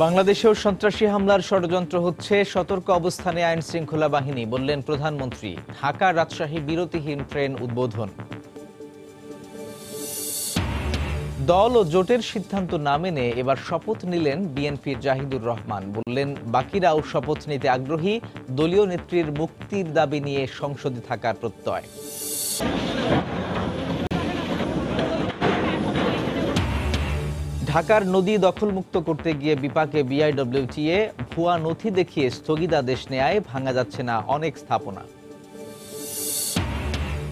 বাংলাদেশেও সন্ত্রাসী হামলার ষড়যন্ত্র হচ্ছে, সতর্ক অবস্থানে আইন শৃঙ্খলা বাহিনী, বললেন প্রধানমন্ত্রী। ঢাকা রাজশাহী বিরতিহীন ট্রেন উদ্বোধন। দল ও জোটের সিদ্ধান্ত না মেনে এবার শপথ নিলেন বিএনপির জাহিদুর রহমান। বললেন বাকিরাও শপথ নিতে আগ্রহী, দলীয় নেত্রীর মুক্তির দাবি নিয়ে সংসদে থাকার প্রত্যয়। ঢাকার নদী দখলমুক্ত করতে গিয়ে বিপাকে বিআইডব্লিউটিএ, ভুয়া নথি দেখিয়ে স্থগিতাদেশ নেয় ভাঙা যাচ্ছে না অনেক স্থাপনা।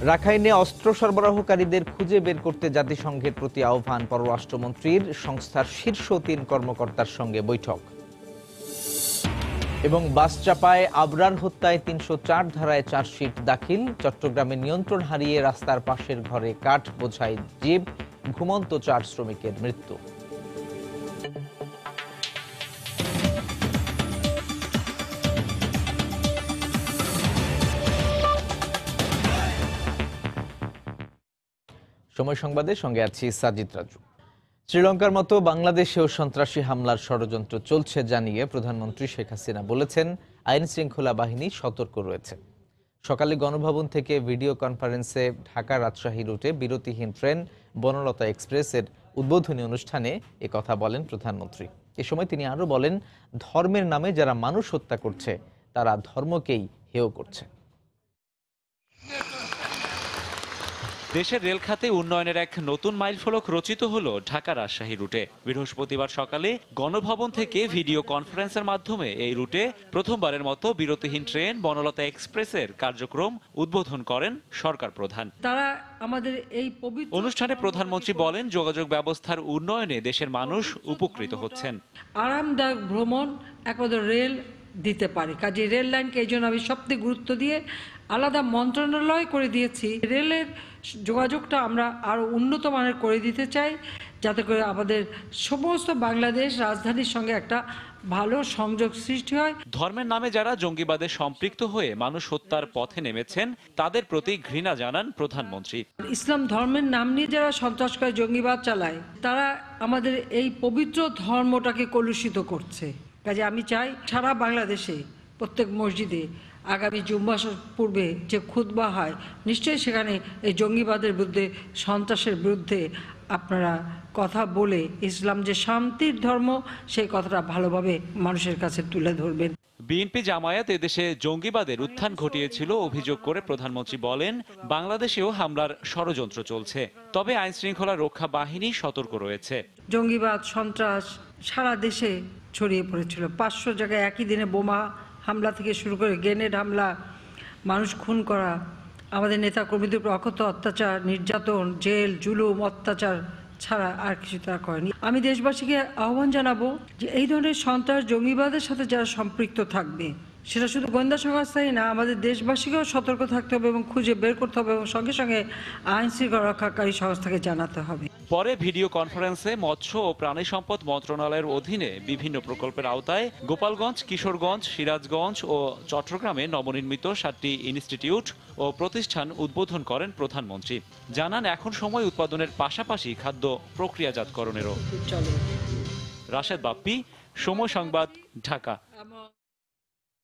রাখাইনে অস্ত্র সরবরাহকারীদের খুঁজে বের করতে জাতিসংঘের প্রতি আহ্বান পররাষ্ট্রমন্ত্রীর, সংস্থার শীর্ষ ৩ কর্মকর্তার সঙ্গে বৈঠক। এবং বাসচাপায় আবরার হত্যায় ৩০৪ ধারায় চার্জশিট দাখিল। চট্টগ্রামে নিয়ন্ত্রণ হারিয়ে রাস্তার পাশের ঘরে কাঠ বোঝাই জিপ, ঘুমন্ত ৪ শ্রমিকের মৃত্যু। সময় সংবাদের সঙ্গে আছি সাজিদ রাজু। শ্রীলঙ্কার মতো বাংলাদেশেও সন্ত্রাসী হামলার ষড়যন্ত্র চলছে জানিয়ে প্রধানমন্ত্রী শেখ হাসিনা বলেছেন আইন শৃঙ্খলা বাহিনী সতর্ক রয়েছে। সকালে গণভবন থেকে ভিডিও কনফারেন্সে ঢাকা রাজশাহী রুটে বিরতিহীন ট্রেন বনলতা এক্সপ্রেসের উদ্বোধনী অনুষ্ঠানে একথা বলেন প্রধানমন্ত্রী। এ সময় তিনি আরও বলেন, ধর্মের নামে যারা মানুষ হত্যা করছে তারা ধর্মকেই হেয় করছে। দেশের রেল খাতে উন্নয়নের এক নতুন মাইলফলক রচিত হলো ঢাকা রাজশাহী রুটে। বৃহস্পতিবার সকালে গণভবন থেকে ভিডিও কনফারেন্সের মাধ্যমে এই রুটে প্রথমবারের মতো বিরতিহীন ট্রেন বনলতা এক্সপ্রেসের কার্যক্রম উদ্বোধন করেন সরকার প্রধান। তারা আমাদের এই অনুষ্ঠানে প্রধানমন্ত্রী বলেন, যোগাযোগ ব্যবস্থার উন্নয়নে দেশের মানুষ উপকৃত হচ্ছেন। আরামদায়ক ভ্রমণ একমাত্র রেল দিতে পারে। কাজে রেল লাইনকে এই জন্য আমি সবথেকে গুরুত্ব দিয়ে আলাদা মন্ত্রণালয় করে দিয়েছি। রেলের যোগাযোগটা আমরা আরও উন্নত মানের করে দিতে চাই, যাতে করে আমাদের সমস্ত বাংলাদেশ রাজধানীর সঙ্গে একটা ভালো সংযোগ সৃষ্টি হয়। ধর্মের নামে যারা জঙ্গিবাদে সম্পৃক্ত হয়ে মানুষ হত্যার পথে নেমেছেন তাদের প্রতি ঘৃণা জানান প্রধানমন্ত্রী। ইসলাম ধর্মের নাম নিয়ে যারা সন্ত্রাস করে জঙ্গিবাদ চালায়, তারা আমাদের এই পবিত্র ধর্মটাকে কলুষিত করছে। কাজে আমি চাই সারা বাংলাদেশে প্রত্যেক মসজিদে আগামী জুম্মার পূর্বে যে খুতবা হয়, নিশ্চয়ই সেখানে এই জঙ্গিবাদের বিরুদ্ধে, সন্ত্রাসের বিরুদ্ধে আপনারা কথা বলে ইসলাম যে শান্তির ধর্ম সেই কথাটা ভালোভাবে মানুষের কাছে তুলে ধরবেন। বিএনপি জামায়াত এদেশে জঙ্গিবাদের উত্থান ঘটিয়েছিল অভিযোগ করে প্রধানমন্ত্রী বলেন, বাংলাদেশেও হামলার ষড়যন্ত্র চলছে, তবে আইন শৃঙ্খলা রক্ষা বাহিনী সতর্ক রয়েছে। জঙ্গিবাদ সন্ত্রাস সারা দেশে ছড়িয়ে পড়েছিল। 500 জায়গায় একই দিনে বোমা হামলা থেকে শুরু করে গ্রেনেড হামলা, মানুষ খুন করা, আমাদের নেতা কর্মীদের উপর অকথ্য অত্যাচার, নির্যাতন, জেল, জুলুম, অত্যাচার ছাড়া আর কিছু তারা করেনি। আমি দেশবাসীকে আহ্বান জানাবো যে এই ধরনের সন্ত্রাস জঙ্গিবাদের সাথে যারা সম্পৃক্ত থাকবে, সেটা শুধু গোয়েন্দা সংস্থাই না, আমাদের দেশবাসীকেও সতর্ক থাকতে হবে এবং খুঁজে বের করতে হবে এবং সঙ্গে সঙ্গে আইন শৃঙ্খলা রক্ষাকারী সংস্থাকে জানাতে হবে। পরে ভিডিও কনফারেন্সে মৎস্য ও প্রাণী সম্পদ মন্ত্রণালয়ের অধীনে বিভিন্ন প্রকল্পের আওতায় গোপালগঞ্জ, কিশোরগঞ্জ, সিরাজগঞ্জ ও চট্টগ্রামে নবনির্মিত 7টি ইনস্টিটিউট ও প্রতিষ্ঠান উদ্বোধন করেন প্রধানমন্ত্রী। জানান, এখন সময় উৎপাদনের পাশাপাশি খাদ্য প্রক্রিয়াজাতকরণেরও। রাশেদ বাপ্পি, সময় সংবাদ, ঢাকা।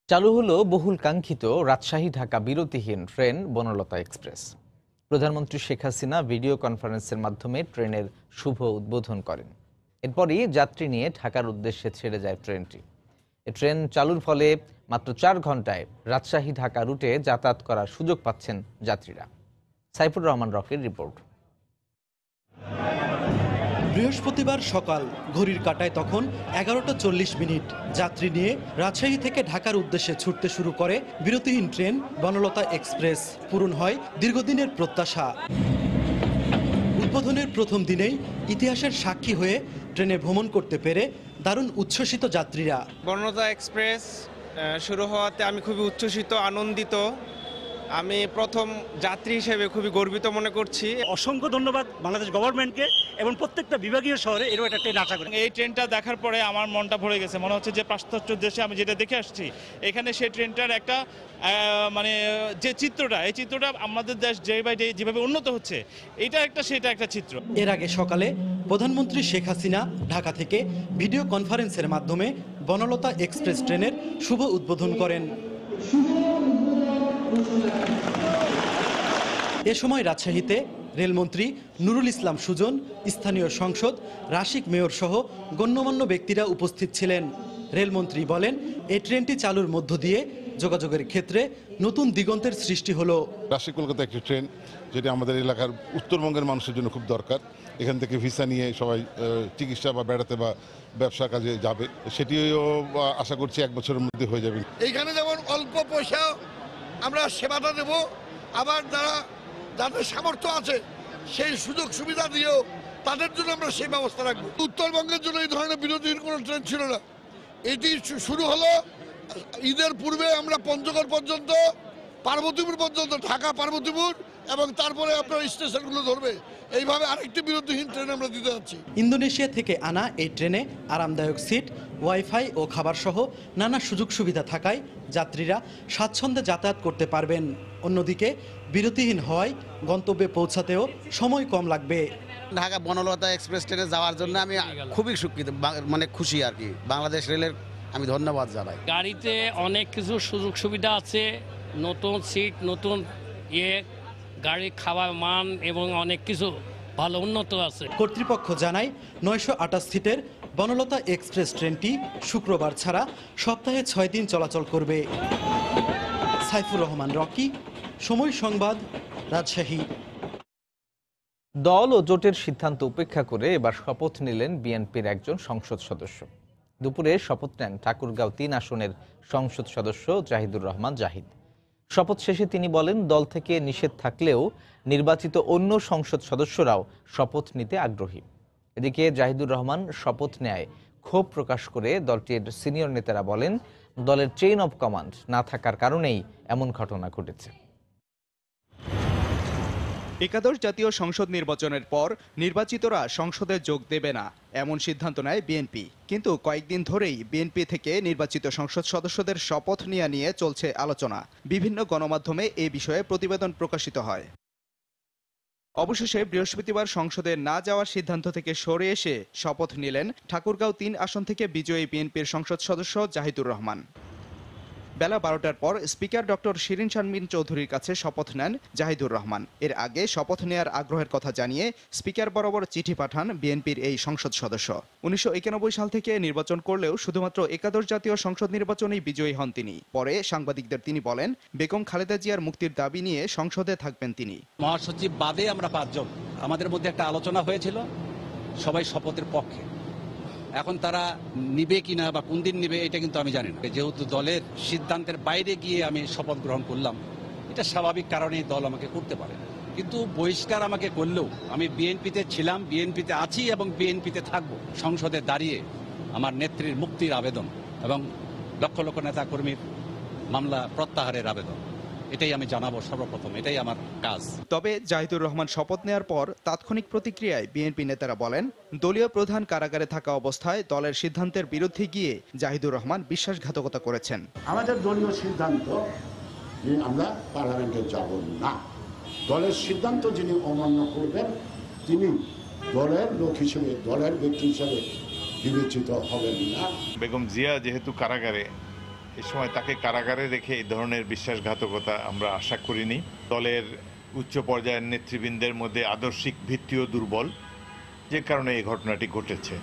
চালু হলো বহুল কাঙ্ক্ষিত রাজশাহী ঢাকা বিরতিহীন ট্রেন বনলতা এক্সপ্রেস। প্রধানমন্ত্রী শেখ হাসিনা ভিডিও কনফারেন্সের মাধ্যমে ট্রেনের শুভ উদ্বোধন করেন। এরপরই যাত্রী নিয়ে ঢাকার উদ্দেশ্যে ছেড়ে যায় ট্রেনটি। এই ট্রেন চালুর ফলে মাত্র 4 ঘন্টায় রাজশাহী ঢাকা রুটে যাতায়াত করার সুযোগ পাচ্ছেন যাত্রীরা। সাইফুর রহমান রকির রিপোর্ট। বৃহস্পতিবার সকাল, ঘড়ির কাঁটায় তখন 11টা 40 মিনিট। যাত্রী নিয়ে রাজশাহী থেকে ঢাকার উদ্দেশ্যে ছুটতে শুরু করে বিরতিহীন ট্রেন বনলতা এক্সপ্রেস। পূরণ হয় দীর্ঘদিনের প্রত্যাশা। উদ্বোধনের প্রথম দিনেই ইতিহাসের সাক্ষী হয়ে ট্রেনে ভ্রমণ করতে পেরে দারুণ উচ্ছ্বসিত যাত্রীরা। বনলতা এক্সপ্রেস শুরু হওয়াতে আমি খুবই উচ্ছ্বসিত, আনন্দিত। আমি প্রথম যাত্রী হিসেবে খুবই গর্বিত মনে করছি। অসংখ্য ধন্যবাদ বাংলাদেশ গভর্নমেন্টকে এবং প্রত্যেকটা বিভাগীয় শহরে এরকম একটা ট্রেন আশা করি। এই ট্রেনটা দেখার পরে আমার মনটা ভরে গেছে, মনে হচ্ছে যে পাশ্চাত্য দেশে আমি যেটা দেখে আসছি এখানে সেই ট্রেনটার একটা মানে যে চিত্রটা, এই চিত্রটা আমাদের দেশ ডে বাই ডে যেভাবে উন্নত হচ্ছে সেটা একটা চিত্র। এর আগে সকালে প্রধানমন্ত্রী শেখ হাসিনা ঢাকা থেকে ভিডিও কনফারেন্সের মাধ্যমে বনলতা এক্সপ্রেস ট্রেনের শুভ উদ্বোধন করেন। এ সময় রাজশাহীতে রেলমন্ত্রী নুরুল ইসলাম সুজন, স্থানীয় সংসদ, রাশিক মেয়র সহ গণ্যমান্য ব্যক্তিরা উপস্থিত ছিলেন। রেলমন্ত্রী বলেন, এই ট্রেনটি চালুর মধ্য দিয়ে যোগাযোগের ক্ষেত্রে নতুন দিগন্তের সৃষ্টি হলো। রাজশাহী কলকাতা একটি ট্রেন যেটি আমাদের এলাকার উত্তরবঙ্গের মানুষের জন্য খুব দরকার। এখান থেকে ভিসা নিয়ে সবাই চিকিৎসা বা বেড়াতে বা ব্যবসা কাজে যাবে, সেটিও আশা করছি 1 বছরের মধ্যে হয়ে যাবে। এইখানে যেমন অল্প পয়সা আমরা সেবাটা দেব, আবার যাদের সামর্থ্য আছে সেই সুযোগ সুবিধা দিয়েও তাদের জন্য আমরা সেই ব্যবস্থা রাখবো। উত্তরবঙ্গের জন্য এই ধরনের বিরতির কোনো ট্রেন ছিল না। এটি শুরু হলো ঈদের পূর্বে, আমরা পঞ্চগড় পর্যন্ত, পার্বতীপুর পর্যন্ত, ঢাকা পার্বতীপুর, এবং তারপরে আপনার স্টেশনগুলো ধরবে। এইভাবে আরেকটি বিরতিহীন ট্রেন আমরা দিতে যাচ্ছি। ইন্দোনেশিয়া থেকে আনা এই ট্রেনে আরামদায়ক সিট, ওয়াইফাই ও খাবার সহ নানা সুযোগ সুবিধা থাকায় যাত্রীরা স্বাচ্ছন্দ্যে যাতায়াত করতে পারবেন। অন্যদিকে বিরতিহীন হওয়ায় গন্তব্যে পৌঁছাতেও সময় কম লাগবে। ঢাকা বনলতা এক্সপ্রেস ট্রেনে যাওয়ার জন্য আমি খুবই মানে খুশি আর কি। বাংলাদেশ রেলের আমি ধন্যবাদ জানাই। গাড়িতে অনেক কিছু সুযোগ সুবিধা আছে, নতুন সিট, নতুন গাড়ির খাবার মান এবং অনেক কিছু ভালো উন্নত আছে। কর্তৃপক্ষ জানায় 928 সিটের বনলতা এক্সপ্রেস ট্রেনটি শুক্রবার ছাড়া সপ্তাহে 6 দিন চলাচল করবে। সাইফুর রহমান রকি, সময় সংবাদ, রাজশাহী। দল ও জোটের সিদ্ধান্ত উপেক্ষা করে এবার শপথ নিলেন বিএনপির একজন সংসদ সদস্য। দুপুরে শপথ নেন ঠাকুরগাঁও 3 আসনের সংসদ সদস্য জাহিদুর রহমান জাহিদ। শপথ শেষে তিনি বলেন, দল থেকে নিষেধ থাকলেও নির্বাচিত অন্য সংসদ সদস্যরাও শপথ নিতে আগ্রহী। এদিকে জাহিদুর রহমান শপথ নেয় ক্ষোভ প্রকাশ করে দলটির সিনিয়র নেতারা বলেন, দলের চেইন অব কমান্ড না থাকার কারণেই এমন ঘটনা ঘটেছে। একাদশ জাতীয় সংসদ নির্বাচনের পর নির্বাচিতরা সংসদে যোগ দেবে না, এমন সিদ্ধান্ত নেয় বিএনপি। কিন্তু কয়েকদিন ধরেই বিএনপি থেকে নির্বাচিত সংসদ সদস্যদের শপথ নিয়ে চলছে আলোচনা। বিভিন্ন গণমাধ্যমে এ বিষয়ে প্রতিবেদন প্রকাশিত হয়। অবশেষে বৃহস্পতিবার সংসদে না যাওয়ার সিদ্ধান্ত থেকে সরে এসে শপথ নিলেন ঠাকুরগাঁও 3 আসন থেকে বিজয়ী বিএনপির সংসদ সদস্য জাহিদুর রহমান। বেলা 12টার পর স্পিকার ডক্টর শিরিন শারমিন চৌধুরীর কাছে শপথ নেন জাহিদুর রহমান। এর আগে শপথ নেয়ার আগ্রহের কথা জানিয়ে স্পিকার বরাবর চিঠি পাঠান বিএনপির এই সংসদ সদস্য। 1991 সাল থেকে নির্বাচন করলেও শুধুমাত্র একাদশ জাতীয় সংসদ নির্বাচনেই বিজয়ী হন তিনি। পরে সাংবাদিকদের তিনি বলেন, বেগম খালেদা জিয়ার মুক্তির দাবি নিয়ে সংসদে থাকবেন তিনি। মহাসচিব বাদে আমরা 5 জন, আমাদের মধ্যে একটা আলোচনা হয়েছিল, সবাই শপথের পক্ষে। এখন তারা নিবে কিনা বা কোন দিন নিবে এটা কিন্তু আমি জানি না। যেহেতু দলের সিদ্ধান্তের বাইরে গিয়ে আমি শপথ গ্রহণ করলাম, এটা স্বাভাবিক কারণেই দল আমাকে করতে পারে। কিন্তু বহিষ্কার আমাকে করলেও আমি বিএনপিতে ছিলাম, বিএনপিতে আছি এবং বিএনপিতে থাকবো। সংসদে দাঁড়িয়ে আমার নেত্রীর মুক্তির আবেদন এবং লক্ষ লক্ষ নেতা কর্মীর মামলা প্রত্যাহারের আবেদন, এটাই আমি জানাবো সর্বপ্রথম, এটাই আমার কাজ। তবে জাহিদুর রহমান শপথ নেয়ার পর তাৎক্ষণিক প্রতিক্রিয়ায় বিএনপি নেতারা বলেন, দলীয় প্রধান কারাগারে থাকা অবস্থায় দলের সিদ্ধান্তের বিরুদ্ধে গিয়ে জাহিদুর রহমান বিশ্বাসঘাতকতা করেছেন। আমাদের দলীয় সিদ্ধান্ত যে আমরা পার্লামেন্টে যাব না, দলের সিদ্ধান্ত যিনি অমান্য করবেন তিনি দলের লোক হিসেবে, দলের ব্যক্তি হিসেবে বিবেচিত হবেন না। বেগম জিয়া যেহেতু কারাগারে, এ সময় তাকে কারাগারে রেখে এই ধরনের বিশ্বাসঘাতকতা আমরা আশা করিনি। দলের উচ্চ পর্যায়ের নেতৃবৃন্দের মধ্যে আদর্শিক ভিত্তিও দুর্বল, যে কারণে এই ঘটনাটি ঘটেছে।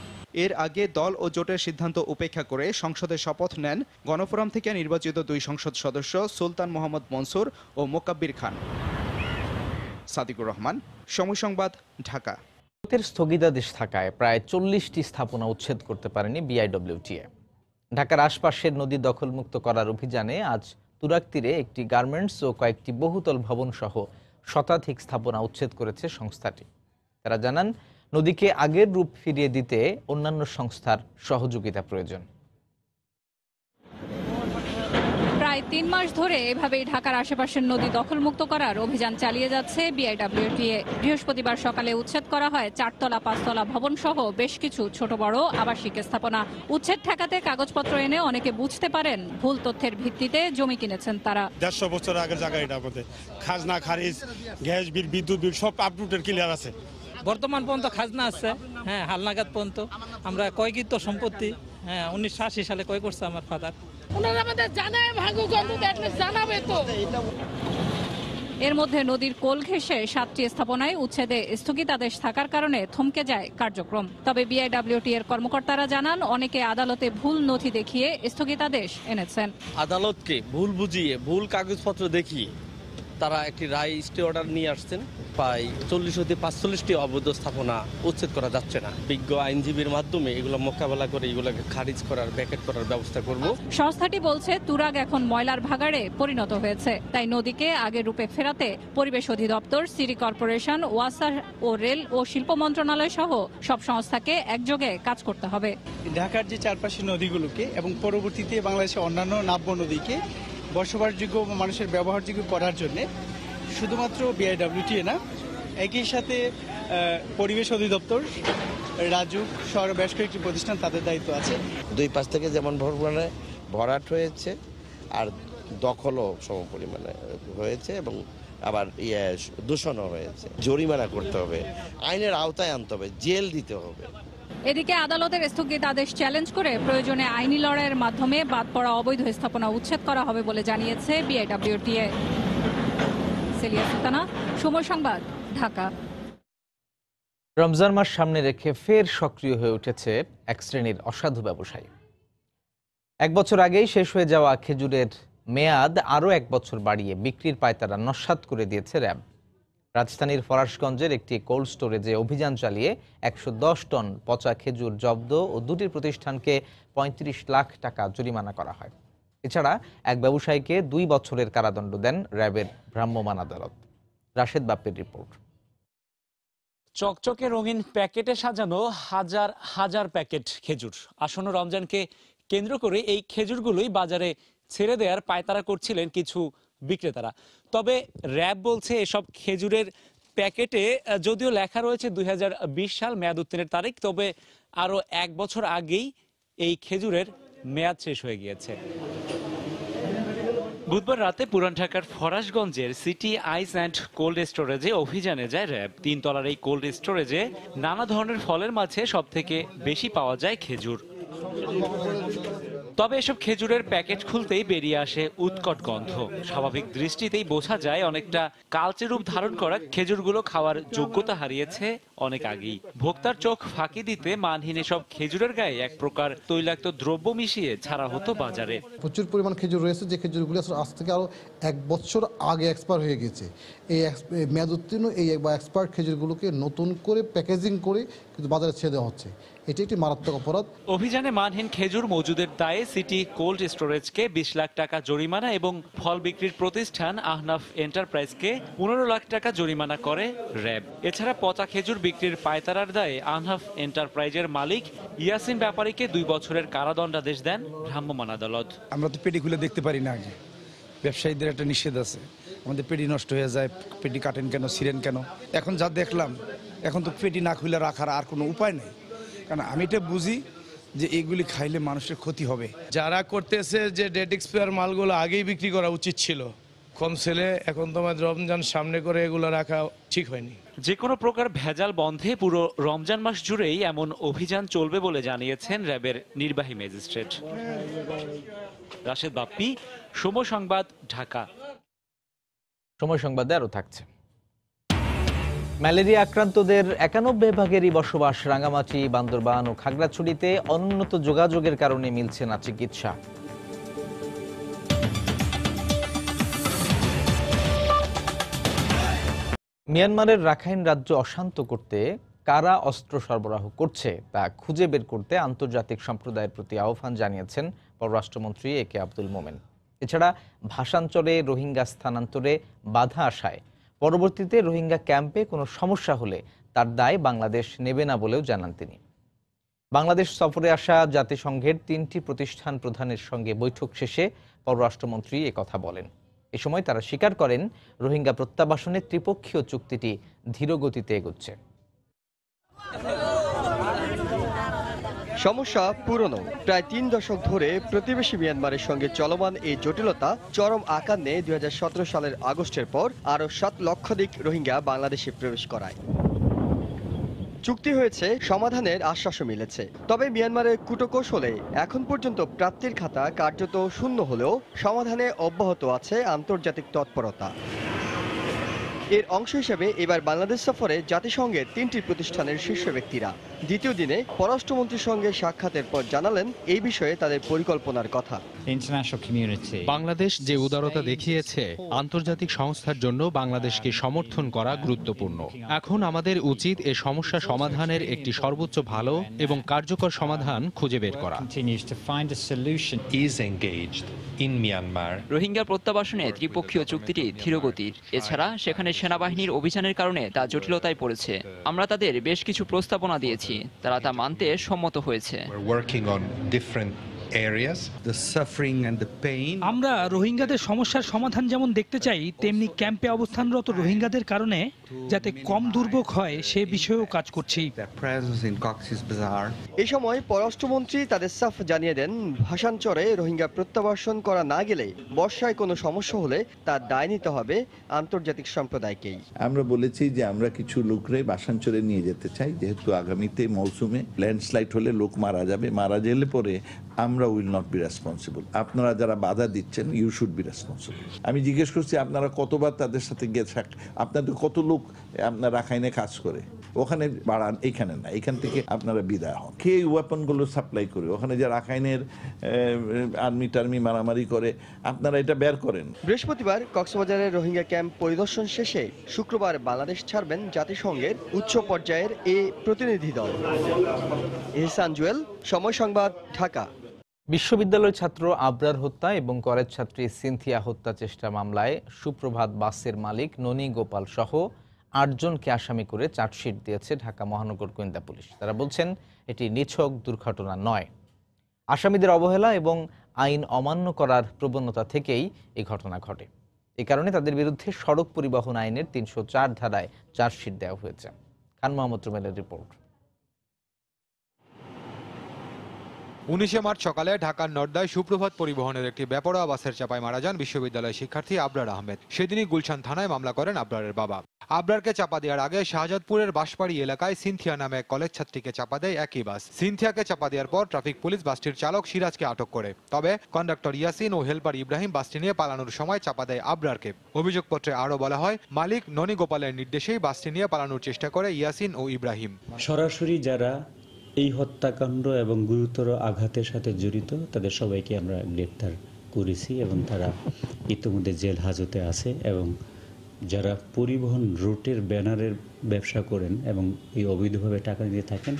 এর আগে দল ও জোটের সিদ্ধান্ত উপেক্ষা করে সংসদে শপথ নেন গণফোরাম থেকে নির্বাচিত 2 সংসদ সদস্য সুলতান মোহাম্মদ মনসুর ও মোকাব্বির খান। সাদিকুর রহমান, সময় সংবাদ, ঢাকা। স্থগিতাদেশ থাকায় প্রায় 40টি স্থাপনা উচ্ছেদ করতে পারেনি বিআইডব্লিউটিএ। ঢাকার আশপাশের নদী দখলমুক্ত করার অভিযানে আজ তুরাগ তীরে একটি গার্মেন্টস ও কয়েকটি বহুতল ভবন সহ শতাধিক স্থাপনা উচ্ছেদ করেছে সংস্থাটি। তারা জানান, নদীকে আগের রূপ ফিরিয়ে দিতে অন্যান্য সংস্থার সহযোগিতা প্রয়োজন। প্রায় প্রায় ৩ মাস ধরে এভাবেই ঢাকার আশেপাশের নদী দখলমুক্ত করার অভিযান চালিয়ে যাচ্ছে বিআইডব্লিউটিএ। বৃহস্পতিবার সকালে উচ্ছেদ করা হয় ৪তলা ৫তলা ভবন সহ বেশ কিছু ছোট বড় আবাসিক স্থাপনা। উচ্ছেদ ঠেকাতে কাগজপত্র এনে অনেকে বুঝতে পারেন ভুল তথ্যের ভিত্তিতে জমি কিনেছেন তারা। ১৫০ বছর আগের জায়গা এটা আমাদের খাজনা খারিজ গ্যাস বিল বিদ্যুৎ বিল সব আপ টু ডেট ক্লিয়ার আছে। বর্তমান পর্যন্ত খাজনা আছে, হ্যাঁ, হালনাগাদ পর্যন্ত। আমরা ক্রয়কৃত সম্পত্তি 1980 সালে ক্রয় করছে আমার ফাদার। ওনারা আমাদের জানায় ভাগুক, অন্তত জানাবে তো। এর মধ্যে নদীর কোল ঘেঁষে 7টি স্থাপনায় উচ্ছেদে স্থগিতাদেশ থাকার কারণে থমকে যায় কার্যক্রম। তবে বিআইডব্লিউটি এর কর্মকর্তারা জানান অনেকে আদালতে ভুল নথি দেখিয়ে স্থগিতাদেশ এনেছেন। আদালতকে ভুল বুঝিয়ে ভুল কাগজপত্র দেখিয়ে তারা একটি রায় স্টে অর্ডার নিয়ে আসছেন। প্রায় 40 হতে 45টি অবৈধ স্থাপনা উচ্ছেদ করা যাচ্ছে না। বিজ্ঞ আইনজীবীর মাধ্যমে এগুলো মোকাবেলা করে এগুলোকে খারিজ করার ব্যাকেট করার ব্যবস্থা করব। সংস্থাটি বলছে তুরাগ এখন ময়লার ভাগাড়ে পরিণত হয়েছে, তাই নদীকে আগের রূপে ফেরাতে পরিবেশ অধিদপ্তর, সিটি কর্পোরেশন, ওয়াসা ও রেল ও শিল্প মন্ত্রণালয় সহ সব সংস্থাকে একযোগে কাজ করতে হবে। ঢাকার যে চারপাশের নদীগুলোকে এবং পরবর্তীতে বাংলাদেশের অন্যান্য নাব্য নদীকে বসবাসযোগ্য মানুষের ব্যবহারযোগ্য করার জন্য শুধুমাত্র বিআইডব্লিউটিএ না, একই সাথে পরিবেশ অধিদপ্তর, রাজুক সহ বেশ কয়েকটি প্রতিষ্ঠান তাদের দায়িত্ব আছে। দুই পাশ থেকে যেমন ভরাট হয়েছে আর দখলও সম পরিমাণে হয়েছে এবং আবার দূষণও হয়েছে। জরিমানা করতে হবে, আইনের আওতায় আনতে হবে, জেল দিতে হবে। এদিকে আদালতের স্থগিতাদেশ চ্যালেঞ্জ করে প্রয়োজনে আইনি লড়াইয়ের মাধ্যমে বাদ পড়া অবৈধ স্থাপনা উচ্ছেদ করা হবে বলে জানিয়েছে বিআইডব্লিউটিএ। সেলিয়া সুলতানা, সময় সংবাদ, ঢাকা। রমজান মাস সামনে রেখে ফের সক্রিয় হয়ে উঠেছে এক শ্রেণীর অসাধু ব্যবসায়ী। 1 বছর আগেই শেষ হয়ে যাওয়া খেজুরের মেয়াদ আরও 1 বছর বাড়িয়ে বিক্রির পায়তারা নস্যাৎ করে দিয়েছে র্যাব। রাজধানীর ফরাশগঞ্জের একটি কোল্ড স্টোরেজে অভিযান চালিয়ে 110 টন পচা খেজুর জব্দ ও 2টি প্রতিষ্ঠানকে 35 লাখ টাকা জরিমানা করা হয়। এছাড়া এক ব্যবসায়ীকে 2 বছরের কারাদণ্ড দেন র্যাবের ভ্রাম্যমাণ আদালত। রাশেদ বাপ্পির রিপোর্ট। চকচকে রঙিন প্যাকেটে সাজানো হাজার হাজার প্যাকেট খেজুর। আসন্ন রমজানকে কেন্দ্র করে এই খেজুরগুলোই বাজারে ছেড়ে দেওয়ার পায়তারা করছিলেন কিছু বিক্রেতারা। তবে র্যাব বলছে এসব খেজুরের প্যাকেটে যদিও লেখা রয়েছে 2020 সাল মেয়াদ উত্তীর্ণের তারিখ, তবে আরও 1 বছর আগেই এই খেজুরের মেয়াদ শেষ হয়ে গিয়েছে। বুধবার রাতে পুরান ঢাকার ফরাশগঞ্জের সিটি আইস অ্যান্ড কোল্ড স্টোরেজে অভিযানে যায় র্যাব। 3 তলার এই কোল্ড স্টোরেজে নানা ধরনের ফলের মাঝে সবথেকে বেশি পাওয়া যায় খেজুর। তবে এসব খেজুরের প্যাকেট খুলতেই বেরিয়ে আসে উৎকট গন্ধ। স্বাভাবিক দৃষ্টিতেই বোঝা যায় অনেকটা কালচে রূপ ধারণ করা খেজুরগুলো খাওয়ার যোগ্যতা হারিয়েছে অনেক আগেই। ভোক্তার চোখ ফাঁকি দিতে মানহীন এসব খেজুরের গায়ে এক প্রকার তৈলাক্ত দ্রব্য মিশিয়ে ছাড়া হতো বাজারে। প্রচুর পরিমাণ খেজুর রয়েছে যে খেজুরগুলো আজ থেকে আরও 1 বছর আগে এক্সপায়ার হয়ে গেছে। এই মেয়াদ উত্তীর্ণ এই বা এক্সপায়ার্ড খেজুরগুলোকে নতুন করে প্যাকেজিং করে কিন্তু বাজারে ছেড়ে দেওয়া হচ্ছে। এটি একটি মারাত্মক অপরাধ। অভিযানে মানহীন খেজুর মজুদের দায়ে সিটি কোল্ড স্টোরেজকে 20 লাখ টাকা জরিমানা এবং ফল বিক্রির প্রতিষ্ঠান আহনাফ এন্টারপ্রাইজকে 15 লাখ টাকা জরিমানা করে র্যাব। এছাড়া পচা খেজুর বিক্রির পায়তারার দায়ে আহনাফ এন্টারপ্রাইজের মালিক ইয়াসিন ব্যাপারীকে 2 বছরের কারাদণ্ডাদেশ দেন ভ্রাম্যমাণ আদালত। আমরা তো পেটি খুলে দেখতে পারি না, আগে ব্যবসায়ীদের একটা নিষেধ আছে, আমাদের পেটি নষ্ট হয়ে যায়, পেটি কাটেন কেন, ছিঁড়েন কেন। এখন যা দেখলাম, এখন তো পেটি না খুলে রাখার আর কোনো উপায় নেই, কারণ আমি এটা বুঝি যে এগুলি খাইলে মানুষের ক্ষতি হবে। যারা করতেছে যে ডেট এক্সপায়ার মালগুলো আগেই বিক্রি করা উচিত ছিল, কম সেলে। এখন তোমার রমজান সামনে করে এগুলো রাখা ঠিক হয়নি। যে কোনো প্রকার ভেজাল বন্ধে পুরো রমজান মাস জুড়েই এমন অভিযান চলবে বলে জানিয়েছেন র্যাবের নির্বাহী ম্যাজিস্ট্রেট। রাশেদ বাপ্পি, সময় সংবাদ, ঢাকা। সময় সংবাদে আরও থাকছে। ম্যালেরিয়া আক্রান্তদের 91 ভাগেরই বসবাস রাঙ্গামাটি, বান্দরবান ও খাগড়াছড়িতে অনুন্নত যোগাযোগের কারণে মিলছে না চিকিৎসা। মিয়ানমারের রাখাইন রাজ্য অশান্ত করতে কারা অস্ত্র সরবরাহ করছে তা খুঁজে বের করতে আন্তর্জাতিক সম্প্রদায়ের প্রতি আহ্বান জানিয়েছেন পররাষ্ট্রমন্ত্রী এ কে আব্দুল মোমেন। এছাড়া ভাষাঞ্চলে রোহিঙ্গা স্থানান্তরে বাধা আসায় পরবর্তীতে রোহিঙ্গা ক্যাম্পে কোনো সমস্যা হলে তার দায় বাংলাদেশ নেবে না বলেও জানান তিনি। বাংলাদেশ সফরে আসা জাতিসংঘের 3টি প্রতিষ্ঠান প্রধানের সঙ্গে বৈঠক শেষে পররাষ্ট্রমন্ত্রী একথা বলেন। এ সময় তারা স্বীকার করেন, রোহিঙ্গা প্রত্যাবাসনের ত্রিপক্ষীয় চুক্তিটি ধীরগতিতে এগোচ্ছে। সমস্যা পুরনো। প্রায় 3 দশক ধরে প্রতিবেশী মিয়ানমারের সঙ্গে চলমান এই জটিলতা চরম আকার নেয় 2017 সালের আগস্টের পর আরও 7 লক্ষাধিক রোহিঙ্গা বাংলাদেশে প্রবেশ করায়। চুক্তি হয়েছে, সমাধানের আশ্বাসও মিলেছে। তবে মিয়ানমারের কূটকৌশলে এখন পর্যন্ত প্রাপ্তির খাতা কার্যত শূন্য হলেও সমাধানে অব্যাহত আছে আন্তর্জাতিক তৎপরতা। এর অংশ হিসেবে এবার বাংলাদেশ সফরে জাতিসংঘের 3টি প্রতিষ্ঠানের শীর্ষ ব্যক্তিরা। দ্বিতীয় দিনে পররাষ্ট্রমন্ত্রীর সঙ্গে সাক্ষাতের পর জানালেন এই বিষয়ে তাদের পরিকল্পনার কথা। বাংলাদেশ যে উদারতা দেখিয়েছে, আন্তর্জাতিক সংস্থার জন্য বাংলাদেশকে সমর্থন করা গুরুত্বপূর্ণ। এখন আমাদের উচিত এ সমস্যা সমাধানের একটি সর্বোচ্চ ভালো এবং কার্যকর সমাধান খুঁজে বের করা। রোহিঙ্গা প্রত্যাবাসনে ত্রিপক্ষীয় চুক্তিটি ধীরগতির। এছাড়া সেখানে সেনাবাহিনীর অভিযানের কারণে তা জটিলতায় পড়েছে। আমরা তাদের বেশ কিছু প্রস্তাবনা দিয়েছি, তারা তা মানতে সম্মত হয়েছে। আমরা রোহিঙ্গাদের সমস্যার সমাধান যেমন দেখতে চাই, তেমনি ক্যাম্পে অবস্থানরত রোহিঙ্গাদের কারণে যাতে কম দুর্ভোগ হয় সে বিষয়েও কাজ করছি। এই সময় পররাষ্ট্রমন্ত্রী তাদের সাফ জানিয়ে দেন, ভাসানচরে রোহিঙ্গা প্রত্যাবাসন করা না গেলে বর্ষায় কোনো সমস্যা হলে তার দায় নিতে হবে আন্তর্জাতিক সম্প্রদায়কেই। আমরা বলেছি যে আমরা কিছু লোকরে ভাসানচরে নিয়ে যেতে চাই, যেহেতু আগামীতে মৌসুমে ল্যান্ডস্লাইড হলে লোক মারা যাবে, মারা গেলে পরে আমরা উইল নট বি রেসপন্সিবল। আপনারা যারা বাধা দিচ্ছেন, ইউ শুড বি রেসপন্সিবল। আমি জিজ্ঞেস করছি, আপনারা কতবার তাদের সাথে গেছে? আপনাদের কত লোক আপনার রাখাইনে কাজ করে? ওখানে বাড়ান, এখানে না, এখান থেকে আপনারা বিদায় হন। কে ওয়েপনগুলো সাপ্লাই করে? ওখানে যে রাখাইনের আর্মি টার্মি মারামারি করে, আপনারা এটা বের করেন। বৃহস্পতিবার কক্সবাজারের রোহিঙ্গা ক্যাম্প পরিদর্শন শেষে শুক্রবার বাংলাদেশ ছাড়বেন জাতিসংঘের উচ্চ পর্যায়ের এই প্রতিনিধি দল। ইহসান জুয়েল, সময় সংবাদ, ঢাকা। বিশ্ববিদ্যালয় ছাত্র আবরার হত্যা এবং কলেজ ছাত্রী সিনথিয়া হত্যা চেষ্টা মামলায় সুপ্রভাত বাসের মালিক ননী গোপাল সহ 8 জনকে আসামি করে চার্জশিট দিয়েছে ঢাকা মহানগর গোয়েন্দা পুলিশ। তারা বলছেন এটি নিছক দুর্ঘটনা নয়। আসামিদের অবহেলা এবং আইন অমান্য করার প্রবণতা থেকেই এই ঘটনা ঘটে। এ কারণে তাদের বিরুদ্ধে সড়ক পরিবহন আইনের 304 ধারায় চার্জশিট দেওয়া হয়েছে। খান মোহাম্মদ রুমেলের রিপোর্ট। 19 মার্চ সকালে ঢাকার নর্দায় সুপ্রভাত পরিবহনের একটি বেপরোয়া বাসের চাপায় মারা যান বিশ্ববিদ্যালয় শিক্ষার্থী আবরার আহমেদ। সেদিনই গুলশান থানায় মামলা করেন আবরারের বাবা। আবরারকে চাপা দেওয়ার আগে শাহজাদপুরের বাঁশবাড়ি এলাকায় সিনথিয়া নামে এক কলেজ ছাত্রীকে চাপা দেয় একই বাস। সিনথিয়াকে চাপা দেওয়ার পর ট্রাফিক পুলিশ বাসটির চালক সিরাজকে আটক করে। তবে কন্ডাক্টর ইয়াসিন ও হেলপার ইব্রাহিম বাসটি নিয়ে পালানোর সময় চাপা দেয় আবরারকে। অভিযোগপত্রে আরও বলা হয়, মালিক ননী গোপালের নির্দেশেই বাসটি নিয়ে পালানোর চেষ্টা করে ইয়াসিন ও ইব্রাহিম। সরাসরি যারা এই হত্যাকাণ্ড এবং গুরুতর আঘাতের সাথে জড়িত তাদের সবাইকে আমরা গ্রেপ্তার করেছি এবং তারা ইতিমধ্যে জেল হাজতে আছে। এবং যারা পরিবহন রুটের ব্যানারের ব্যবসা করেন এবং এই অবৈধভাবে টাকা দিয়ে থাকেন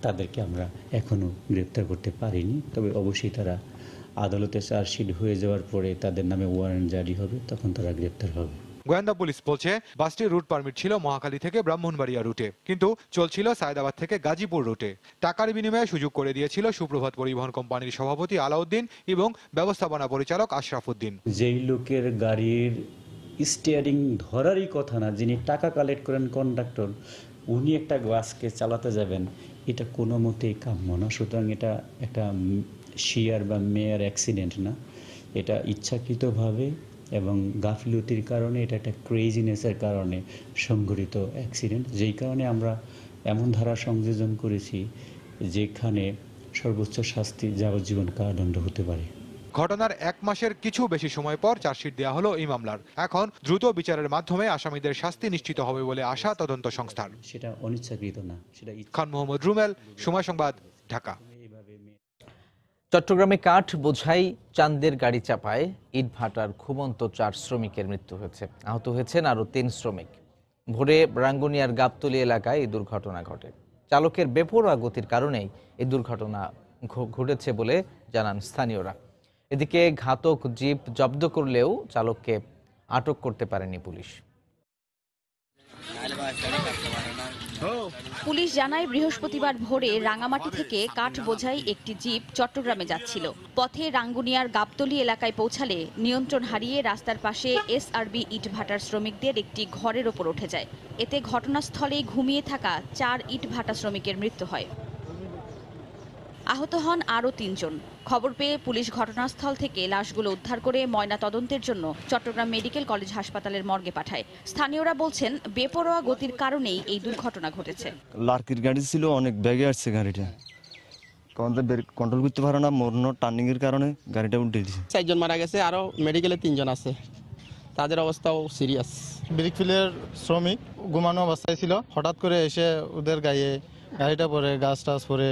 তাদেরকে আমরা এখনও গ্রেপ্তার করতে পারিনি। তবে অবশ্যই তারা আদালতে চার্জশিট হয়ে যাওয়ার পরে তাদের নামে ওয়ারেন্ট জারি হবে, তখন তারা গ্রেপ্তার হবে। গোয়েন্দা পুলিশ বলছে বাসটির রুট পারমিট ছিল মহাখালী থেকে ব্রাহ্মণবাড়িয়া রুটে, কিন্তু চলছিল সায়দাবাদ থেকে গাজীপুর রুটে। টাকার বিনিময়ে সুযোগ করে দিয়েছিল সুপ্রভাত পরিবহন কোম্পানির সভাপতি আলাউদ্দিন এবং ব্যবস্থাপনা পরিচালক আশরাফুদ্দিন। যেই লোকের গাড়ির স্টিয়ারিং ধরারই কথা না, যিনি টাকা কালেক্ট করেন কন্ডাক্টর, উনি একটা বাসকে চালাতে যাবেন, এটা কোনো মতেই কাম্য না। সুতরাং এটা একটা শিয়ার বা মেয়ার অ্যাক্সিডেন্ট না, এটা ইচ্ছাকৃতভাবে এবং গাফিলতির কারণে, এটা একটা ক্রেজিনেসের কারণে সংঘটিত অ্যাক্সিডেন্ট। যেই কারণে আমরা এমন ধারা সংযোজন করেছি যেখানে সর্বোচ্চ শাস্তি যাবজ্জীবন কারাদণ্ড হতে পারে। ঘটনার 1 মাসের কিছু বেশি সময় পর চার্জশিট দেওয়া হলো এই মামলার। এখন দ্রুত বিচারের মাধ্যমে আসামিদের শাস্তি নিশ্চিত হবে বলে আশা তদন্ত সংস্থার। সেটা অনিচ্ছাকৃত না, সেটা। খান মোহাম্মদ রুমেল, সময় সংবাদ, ঢাকা। চট্টগ্রামে কাঠ বোঝাই চান্দের গাড়ি চাপায় ইটভাটার ঘুমন্ত 4 শ্রমিকের মৃত্যু হয়েছে। আহত হয়েছেন আরও 3 শ্রমিক। ভোরে রাঙ্গুনিয়ার গাবতলী এলাকায় এই দুর্ঘটনা ঘটে। চালকের বেপরোয়া গতির কারণেই এই দুর্ঘটনা ঘটেছে বলে জানান স্থানীয়রা। এদিকে ঘাতক জিপ জব্দ করলেও চালককে আটক করতে পারেনি পুলিশ। পুলিশ জানায় বৃহস্পতিবার ভোরে রাঙামাটি থেকে কাঠ বোঝাই একটি জিপ চট্টগ্রামে যাচ্ছিল। পথে রাঙ্গুনিয়ার গাবতলী এলাকায় পৌঁছালে নিয়ন্ত্রণ হারিয়ে রাস্তার পাশে এসআরবি ইটভাটার শ্রমিকদের একটি ঘরের ওপর উঠে যায়। এতে ঘটনাস্থলেই ঘুমিয়ে থাকা 4 ইটভাটা শ্রমিকের মৃত্যু হয়। আহত হন আরও 3 জন। খবর পেয়ে পুলিশ ঘটনাস্থল থেকে লাশগুলো উদ্ধার করে ময়না তদন্তের জন্য চট্টগ্রাম মেডিকেল কলেজ হাসপাতালের মর্গে পাঠায়। স্থানীয়রা বলছেন বেপরোয়া গতির কারণেই এই দুর্ঘটনা ঘটেছে। লার্কির গাড়ি ছিল, অনেক ব্যাগে আসছে গাড়িটা, কন্ট্রোল করতে পারে না, মরণ টার্নিং এর কারণে গাড়িটা উল্টে দিয়েছে। 4 জন মারা গেছে, আরো মেডিকেলে 3 জন আছে, তাদের অবস্থাও সিরিয়াস। ব্রিকফিলের শ্রমিক ঘুমানো অবস্থায় ছিল, হঠাৎ করে এসে ওদের গায়ে গাড়িটা পরে গাছ টাছ পরে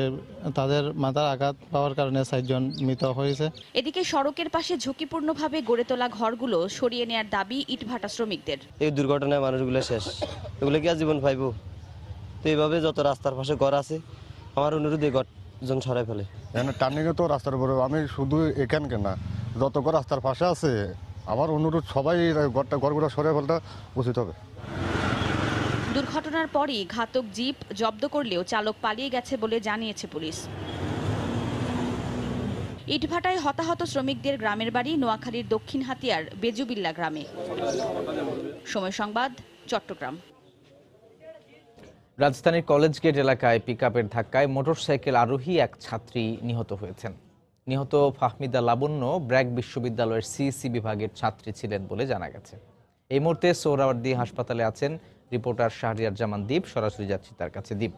তাদের মাথার আঘাত পাওয়ার কারণে 4 জন মৃত হয়েছে। এদিকে সড়কের পাশে ঝুঁকিপূর্ণভাবে গড়ে তোলা ঘরগুলো সরিয়ে নেয়ার দাবি ইটভাটা শ্রমিকদের। এই দুর্ঘটনায় মানুষগুলো শেষ, এগুলো কি আর জীবন পাইব? তো এইভাবে যত রাস্তার পাশে ঘর আছে, আমার অনুরোধ এই ঘরজন সরাই ফেলে। টার্নিংয়ে তো রাস্তার উপরে, আমি শুধু এখানকে না, যত ঘর রাস্তার পাশে আছে, আমার অনুরোধ সবাই ঘরগুলো সরিয়ে ফেলতে উচিত হবে। দুর্ঘটনার পরই ঘাতক জিপ জব্দ করলেও চালক পালিয়ে গেছে বলে জানিয়েছে পুলিশ। ইটভাটায় হতাহত শ্রমিকদের গ্রামের বাড়ি নোয়াখালীর দক্ষিণ হাতিয়ার বেজুবিল্লা গ্রামে। সময় সংবাদ, চট্টগ্রাম। রাজধানীর কলেজ গেট এলাকায় পিকআপের ধাক্কায় মোটরসাইকেল আরোহী এক ছাত্রী নিহত হয়েছেন। নিহত ফাহমিদা লাবণ্য ব্র্যাক বিশ্ববিদ্যালয়ের সিইসি বিভাগের ছাত্রী ছিলেন বলে জানা গেছে। এই মুহূর্তে সোহরাওয়ার্দী হাসপাতালে আছেন রিপোর্টার শাহরিয়ার জামান দীপ। সরাসরি যাচ্ছি তার কাছে। দীপ,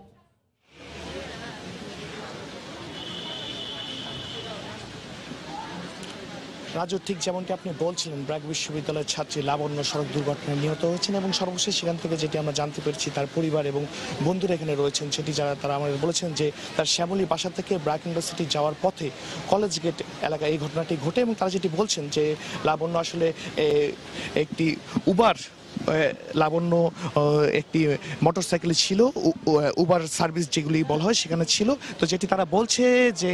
রাজু, ঠিক যেমনটি আপনি বলছিলেন, ব্র্যাক বিশ্ববিদ্যালয়ের ছাত্রী লাবণ্য সড়ক দুর্ঘটনায় নিহত হয়েছেন এবং সর্বশেষ সেখান থেকে যেটি আমরা জানতে পেরেছি, তার পরিবার এবং বন্ধুরা এখানে রয়েছেন, সেটি তারা আমাদের বলেছেন যে তার শ্যামলী বাসা থেকে ব্র্যাক ইউনিভার্সিটি যাওয়ার পথে কলেজ গেট এলাকায় এই ঘটনাটি ঘটে এবং তারা যেটি বলছেন যে লাবণ্য আসলে একটি উবার লাবণ্য একটি মোটরসাইকেলে ছিল, উবার সার্ভিস যেগুলি বলা হয় সেখানে ছিল। তো যেটি তারা বলছে যে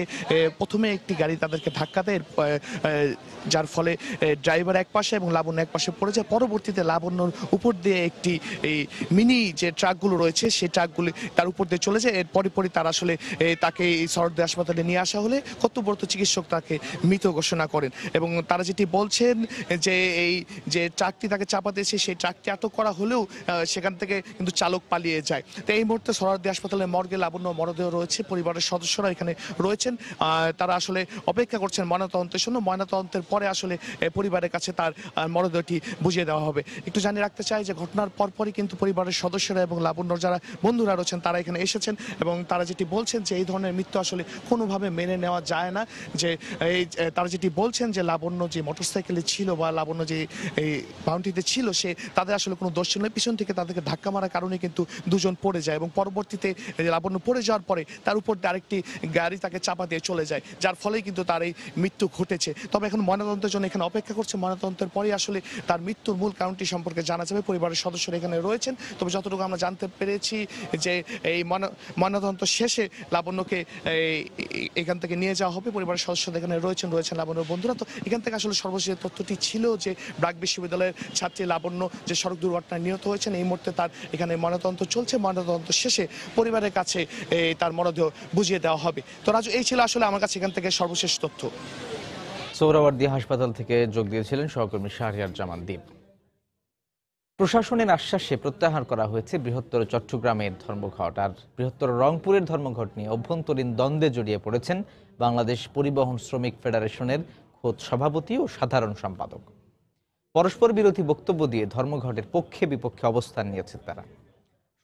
প্রথমে একটি গাড়ি তাদেরকে ধাক্কা দেয়, যার ফলে ড্রাইভার এক পাশে এবং লাবণ্য এক পাশে পড়ে যায়। পরবর্তীতে লাবণ্যর উপর দিয়ে একটি এই মিনি যে ট্রাকগুলো রয়েছে সেই ট্রাকগুলি তার উপর দিয়ে চলে যায়। এর পরে তারা আসলে তাকে এই সরকারি হাসপাতালে নিয়ে আসা হলে কর্তব্যরত চিকিৎসক তাকে মৃত ঘোষণা করেন এবং তারা যেটি বলছেন যে এই যে ট্রাকটি তাকে চাপা দিয়েছে সেই ট্রাকটি আটক করা হলেও সেখান থেকে কিন্তু চালক পালিয়ে যায়। তো এই মুহূর্তে সরকারি হাসপাতালের মর্গে লাবণ্য মরদেহ রয়েছে, পরিবারের সদস্যরা এখানে রয়েছেন, তারা আসলে অপেক্ষা করছেন ময়নাতদন্তের জন্য। ময়নাতদন্তের পরে আসলে পরিবারের কাছে তার মরদেহটি বুঝিয়ে দেওয়া হবে। একটু জানিয়ে রাখতে চাই যে ঘটনার পরপরই কিন্তু পরিবারের সদস্যরা এবং লাবণ্যর যারা বন্ধুরা রয়েছেন তারা এখানে এসেছেন এবং তারা যেটি বলছেন যে এই ধরনের মৃত্যু আসলে কোনোভাবে মেনে নেওয়া যায় না। যে এই তারা যেটি বলছেন যে লাবণ্য যে মোটরসাইকেলে ছিল বা লাবণ্য যে এই বাউন্ডারিতে ছিল, সে তাদের আসলে কোনো দোষ ছিল না, পিছন থেকে তাদেরকে ধাক্কা মারার কারণে কিন্তু দুজন পড়ে যায় এবং পরবর্তীতে লাবণ্য পড়ে যাওয়ার পরে তার উপর আরেকটি গাড়ি তাকে চাপা দিয়ে চলে যায়, যার ফলেই কিন্তু তার এই মৃত্যু ঘটেছে। তবে এখন ময়নাতদন্তের জন্য এখানে অপেক্ষা করছে। ময়নাতদন্তের পরেই আসলে তার মৃত্যুর মূল কারণটি সম্পর্কে জানা যাবে। পরিবারের সদস্যরা এখানে রয়েছেন। তবে যতটুকু আমরা জানতে পেরেছি যে এই ময়নাতদন্ত শেষে লাবণ্যকে এখান থেকে নিয়ে যাওয়া হবে। পরিবারের সদস্যরা এখানে রয়েছেন লাবণ্যর বন্ধুরা। তো এখান থেকে আসলে সর্বশেষ তথ্যটি ছিল যে ব্র্যাক বিশ্ববিদ্যালয়ের ছাত্রী লাবণ্য যে সড়ক দুর্ঘটনায় নিহত হয়েছেন, এই মুহূর্তে তার এখানে ময়নাতদন্ত চলছে। ময়নাতদন্ত শেষে পরিবারের কাছে তার মরদেহ বুঝিয়ে দেওয়া হবে। তো রাজু, এই ছিল আসলে আমার কাছে এখান থেকে সর্বশেষ তথ্য। সোহরাওয়ার্দী হাসপাতাল থেকে যোগ দিয়েছিলেন সহকর্মী শাহরিয়ার জামান দীপ। প্রশাসনের আশ্বাসে প্রত্যাহার করা হয়েছে বৃহত্তর চট্টগ্রামের ধর্মঘট। আর বৃহত্তর রংপুরের ধর্মঘট নিয়ে অভ্যন্তরীণ দ্বন্দ্বে জড়িয়ে পড়েছেন বাংলাদেশ পরিবহন শ্রমিক ফেডারেশনের খোদ সভাপতি ও সাধারণ সম্পাদক। পরস্পর বিরোধী বক্তব্য দিয়ে ধর্মঘটের পক্ষে বিপক্ষে অবস্থান নিয়েছে তারা।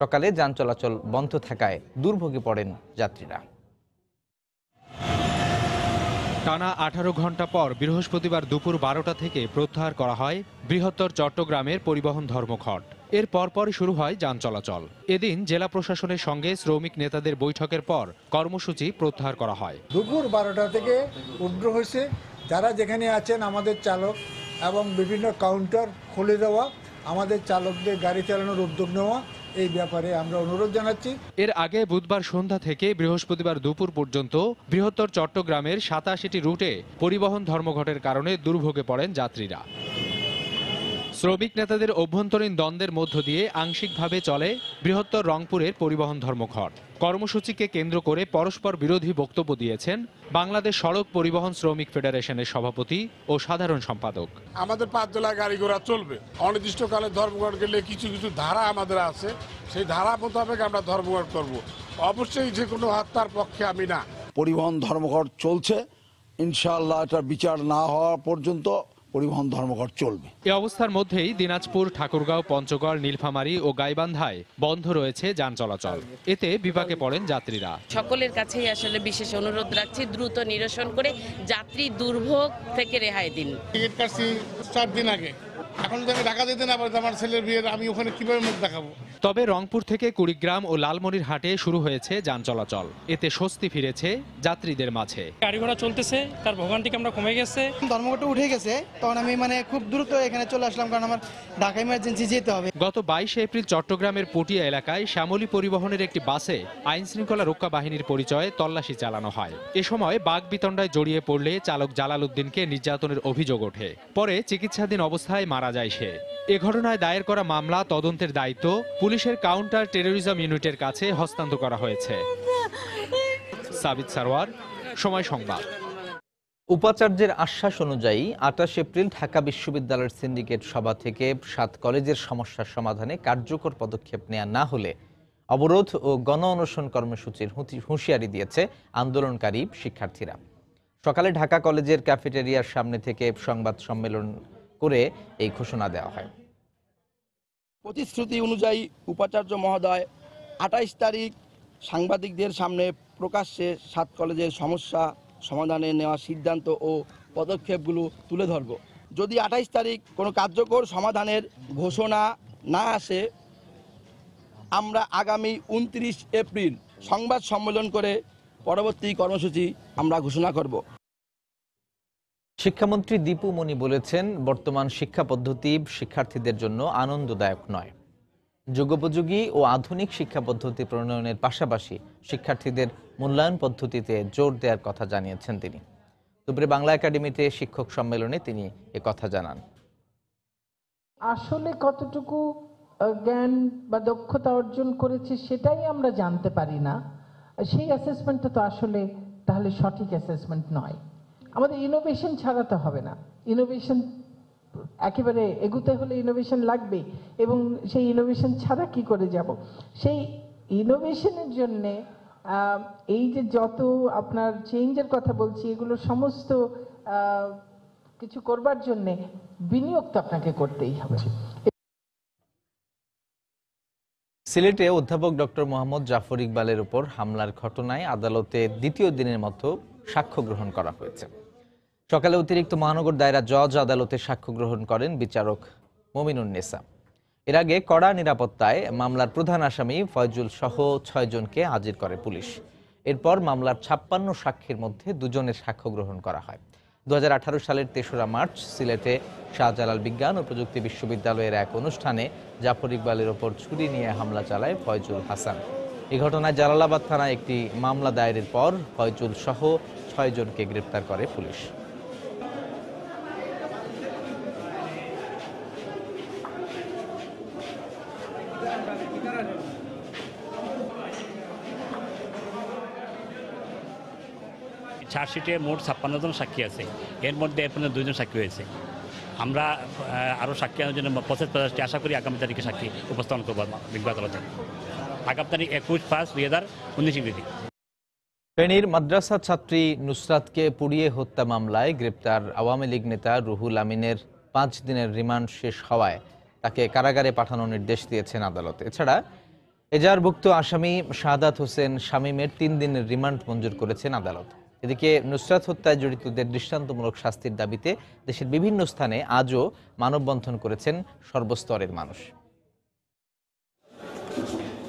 সকালে যান চলাচল বন্ধ থাকায় দুর্ভোগে পড়েন যাত্রীরা। টানা 18 ঘন্টা পর বৃহস্পতিবার দুপুর 12টা থেকে প্রত্যাহার করা হয় বৃহত্তর চট্টগ্রামের পরিবহন ধর্মঘট। এর পরপরই শুরু হয় যান চলাচল। এদিন জেলা প্রশাসনের সঙ্গে শ্রমিক নেতাদের বৈঠকের পর কর্মসূচি প্রত্যাহার করা হয়। দুপুর 12টা থেকে উদ্র হয়েছে। যারা যেখানে আছেন আমাদের চালক এবং বিভিন্ন কাউন্টার খুলে দেওয়া, আমাদের চালকদের গাড়ি চালানোর উদ্যোগ নেওয়া, এই ব্যাপারে আমরা অনুরোধ জানাচ্ছি। এর আগে বুধবার সন্ধ্যা থেকে বৃহস্পতিবার দুপুর পর্যন্ত বৃহত্তর চট্টগ্রামের 87টি রুটে পরিবহন ধর্মঘটের কারণে দুর্ভোগে পড়েন যাত্রীরা। শ্রমিক নেতাদের অভ্যন্তরীণ দ্বন্দ্বের মধ্য দিয়ে আংশিকভাবে চলে বৃহত্তর রংপুরের পরিবহন ধর্মঘট। কর্মসূচিকে কেন্দ্র করে পরস্পর বিরোধী বক্তব্য দিয়েছেন বাংলাদেশ সড়ক পরিবহন শ্রমিক ফেডারেশনের সভাপতি ও সাধারণ সম্পাদক। আমাদের 5 জেলায় গাড়ি ঘোড়া চলবে, অনির্দিষ্টকালে ধর্মঘট গেলে কিছু কিছু ধারা আমাদের আছে, সেই ধারা মোতাবেক আমরা ধর্মঘট করব। অবশ্যই যে কোনো হত্যার পক্ষে আমি না। পরিবহন ধর্মঘট চলছে, ইনশাআল্লাহ এটা বিচার না হওয়া পর্যন্ত পরিবহন ধর্মঘট চলবে। এই অবস্থার মধ্যেই দিনাজপুর, ঠাকুরগাঁও, পঞ্চগড়, নীলফামারী ও গাইবান্ধায় বন্ধ রয়েছে যান চলাচল। এতে বিপাকে পড়েন যাত্রীরা। সকলের কাছেই আসলে বিশেষ অনুরোধ রাখছি, দ্রুত নিরসন করে যাত্রী দুর্ভোগ থেকে রেহাই দিন। টিকিট কাটছি 4 দিন আগে, এখন যদি আমি ঢাকা যেতে না পারি আমার ছেলের বিয়ের আমি ওখানে কিভাবে মুখ দেখাবো। তবে রংপুর থেকে কুড়িগ্রাম ও লালমনিরহাটে শুরু হয়েছে যান চলাচল। এতে স্বস্তি ফিরেছে যাত্রীদের মাঝে। গাড়ি ঘোড়া চলতেছে, তার ভোগান্তিকে আমরা কমে গেছে। ধর্মঘট উঠে গেছে, তখন আমি খুব দ্রুত এখানে চলে আসলাম, কারণ আমার ঢাকা ইমার্জেন্সি যেতে হবে। গত 22 এপ্রিল চট্টগ্রামের পটিয়া এলাকায় শ্যামলী পরিবহনের একটি বাসে আইন শৃঙ্খলা রক্ষা বাহিনীর পরিচয়ে তল্লাশি চালানো হয়। এ সময় বাগবিতণ্ডায় জড়িয়ে পড়লে চালক জালাল উদ্দিনকে নির্যাতনের অভিযোগ ওঠে। পরে চিকিৎসাধীন অবস্থায় মারা যায় সে। এ ঘটনায় দায়ের করা মামলা তদন্তের দায়িত্ব পুলিশের কাউন্টার টেরোরিজম ইউনিটের কাছে হস্তান্তর করা হয়েছে। সাবিত সারওয়ার, সময় সংবাদ। উপাচার্যের আশ্বাস অনুযায়ী 28 এপ্রিল ঢাকা বিশ্ববিদ্যালয়ের সিন্ডিকেট সভা থেকে 7 কলেজের সমস্যার সমাধানে কার্যকর পদক্ষেপ নেওয়া না হলে অবরোধ ও গণ অনশন কর্মসূচির হুঁশিয়ারি দিয়েছে আন্দোলনকারী শিক্ষার্থীরা। সকালে ঢাকা কলেজের ক্যাফেটেরিয়ার সামনে থেকে সংবাদ সম্মেলন করে এই ঘোষণা দেওয়া হয়। প্রতিশ্রুতি অনুযায়ী উপাচার্য মহোদয় 28 তারিখ সাংবাদিকদের সামনে প্রকাশ্যে 7 কলেজের সমস্যা সমাধানে নেওয়া সিদ্ধান্ত ও পদক্ষেপগুলো তুলে ধরব। যদি 28 তারিখ কোনো কার্যকর সমাধানের ঘোষণা না আসে, আমরা আগামী 29 এপ্রিল সংবাদ সম্মেলন করে পরবর্তী কর্মসূচি আমরা ঘোষণা করব। শিক্ষামন্ত্রী দীপু মনি বলেছেন, বর্তমান শিক্ষা পদ্ধতি শিক্ষার্থীদের জন্য আনন্দদায়ক নয়। যুগোপযোগী ও আধুনিক শিক্ষা পদ্ধতি প্রণয়নের পাশাপাশি শিক্ষার্থীদের মূল্যায়ন পদ্ধতিতে জোর দেওয়ার কথা জানিয়েছেন তিনি। দুপুরে বাংলা একাডেমিতে শিক্ষক সম্মেলনে তিনি কথা জানান। আসলে কতটুকু জ্ঞান বা দক্ষতা অর্জন করেছে সেটাই আমরা জানতে পারি না। সেই অ্যাসেসমেন্টটা তো আসলে তাহলে সঠিক অ্যাসেসমেন্ট নয়। আমাদের ইনোভেশন ছাড়া তো হবে না। ইনোভেশন একেবারে এগুতে হলে ইনোভেশন লাগবে, এবং সেই ইনোভেশন ছাড়া কি করে যাব? সেই ইনোভেশনের জন্যে এই যে যত আপনার চেঞ্জের কথা বলছি, এগুলো সমস্ত কিছু করবার জন্যে বিনিয়োগ তো আপনাকে করতেই হবে। সিলেটে অধ্যাপক ডক্টর মোহাম্মদ জাফর ইকবালের উপর হামলার ঘটনায় আদালতে দ্বিতীয় দিনের মতো সাক্ষ্য গ্রহণ করা হয়েছে। সকালে অতিরিক্ত মহানগর দায়রা জজ আদালতে সাক্ষ্য গ্রহণ করেন বিচারক মমিনুন্নেসা। এর আগে কড়া নিরাপত্তায় মামলার প্রধান আসামি ফয়জুল সহ 6 জনকে হাজির করে পুলিশ। এরপর মামলার 56 সাক্ষীর মধ্যে 2 জনের সাক্ষ্য গ্রহণ করা হয়। 2018 সালের 3রা মার্চ সিলেটে শাহজালাল বিজ্ঞান ও প্রযুক্তি বিশ্ববিদ্যালয়ের এক অনুষ্ঠানে জাফর ইকবালের ওপর ছুরি নিয়ে হামলা চালায় ফয়জুল হাসান। এই ঘটনায় জালালাবাদ থানায় একটি মামলা দায়েরের পর ফয়জুল সহ 6 জনকে গ্রেপ্তার করে পুলিশ। চার্জশিটে মোট 56 জন সাক্ষী আছে, এর মধ্যে এর পর্যন্ত 2 জন সাক্ষী হয়েছে। আমরা আরও সাক্ষী আনার জন্য 50-50টি আশা করি আগামী তারিখে সাক্ষী উপস্থাপন করব বিজ্ঞ আদালতে। আগামী তারিখ 21/5/2019 ইংরেজি। ফেনীর মাদ্রাসা ছাত্রী নুসরাতকে পুড়িয়ে হত্যা মামলায় গ্রেপ্তার আওয়ামী লীগ নেতা রুহুল আমিনের 5 দিনের রিমান্ড শেষ হওয়ায় তাকে কারাগারে পাঠানোর নির্দেশ দিয়েছেন আদালত। এছাড়া এজাহারভুক্ত আসামি শাহাদাত হোসেন শামীমের 3 দিনের রিমান্ড মঞ্জুর করেছেন আদালত। এদিকে নুসরাত হত্যায় জড়িতদের দৃষ্টান্তমূলক শাস্তির দাবিতে দেশের বিভিন্ন স্থানে আজও মানববন্ধন করেছেন সর্বস্তরের মানুষ।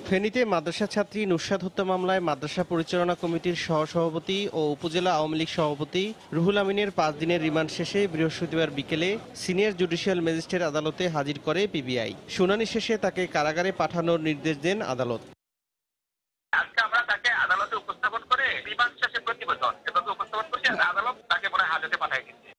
ফেনীতে মাদ্রাসা ছাত্রী নুসরাত হত্যা মামলায় মাদ্রাসা পরিচালনা কমিটির সহসভাপতি ও উপজেলা আওয়ামী লীগ সভাপতি রুহুল আমিনের 5 দিনের রিমান্ড শেষে বৃহস্পতিবার বিকেলে সিনিয়র জুডিশিয়াল ম্যাজিস্ট্রেট আদালতে হাজির করে পিবিআই। শুনানি শেষে তাকে কারাগারে পাঠানোর নির্দেশ দেন আদালত। আজকে আমরা তাকে আদালতে উপস্থাপন করে রিমান্ড শেষে প্রতিবেদন এবং উপস্থাপন করছি, আদালত তাকে পরে হাজতে পাঠায় দিচ্ছে।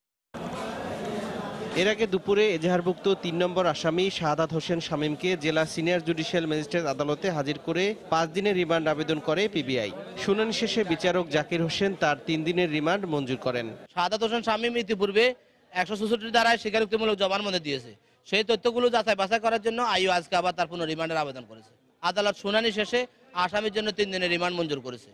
এর আগে দুপুরে এজাহারভুক্ত ৩ নম্বর আসামি শাহাদাত হোসেন শামীমকে জেলা সিনিয়র জুডিশিয়াল ম্যাজিস্ট্রেট আদালতে হাজির করে 5 দিনের রিমান্ড আবেদন করে পিবিআই। শুনানি শেষে বিচারক জাকির হোসেন তার 3 দিনের রিমান্ড মঞ্জুর করেন। শাহাদাত হোসেন শামীম ইতিপূর্বে 164 ধারায় স্বীকারোক্তিমূলক জবানবন্দি দিয়েছে। সেই তথ্যগুলো যাচাই বাছাই করার জন্য আইও আজকে আবার তার পুনঃ রিমান্ডের আবেদন করেছে। আদালত শুনানি শেষে আসামির জন্য 3 দিনের রিমান্ড মঞ্জুর করেছে।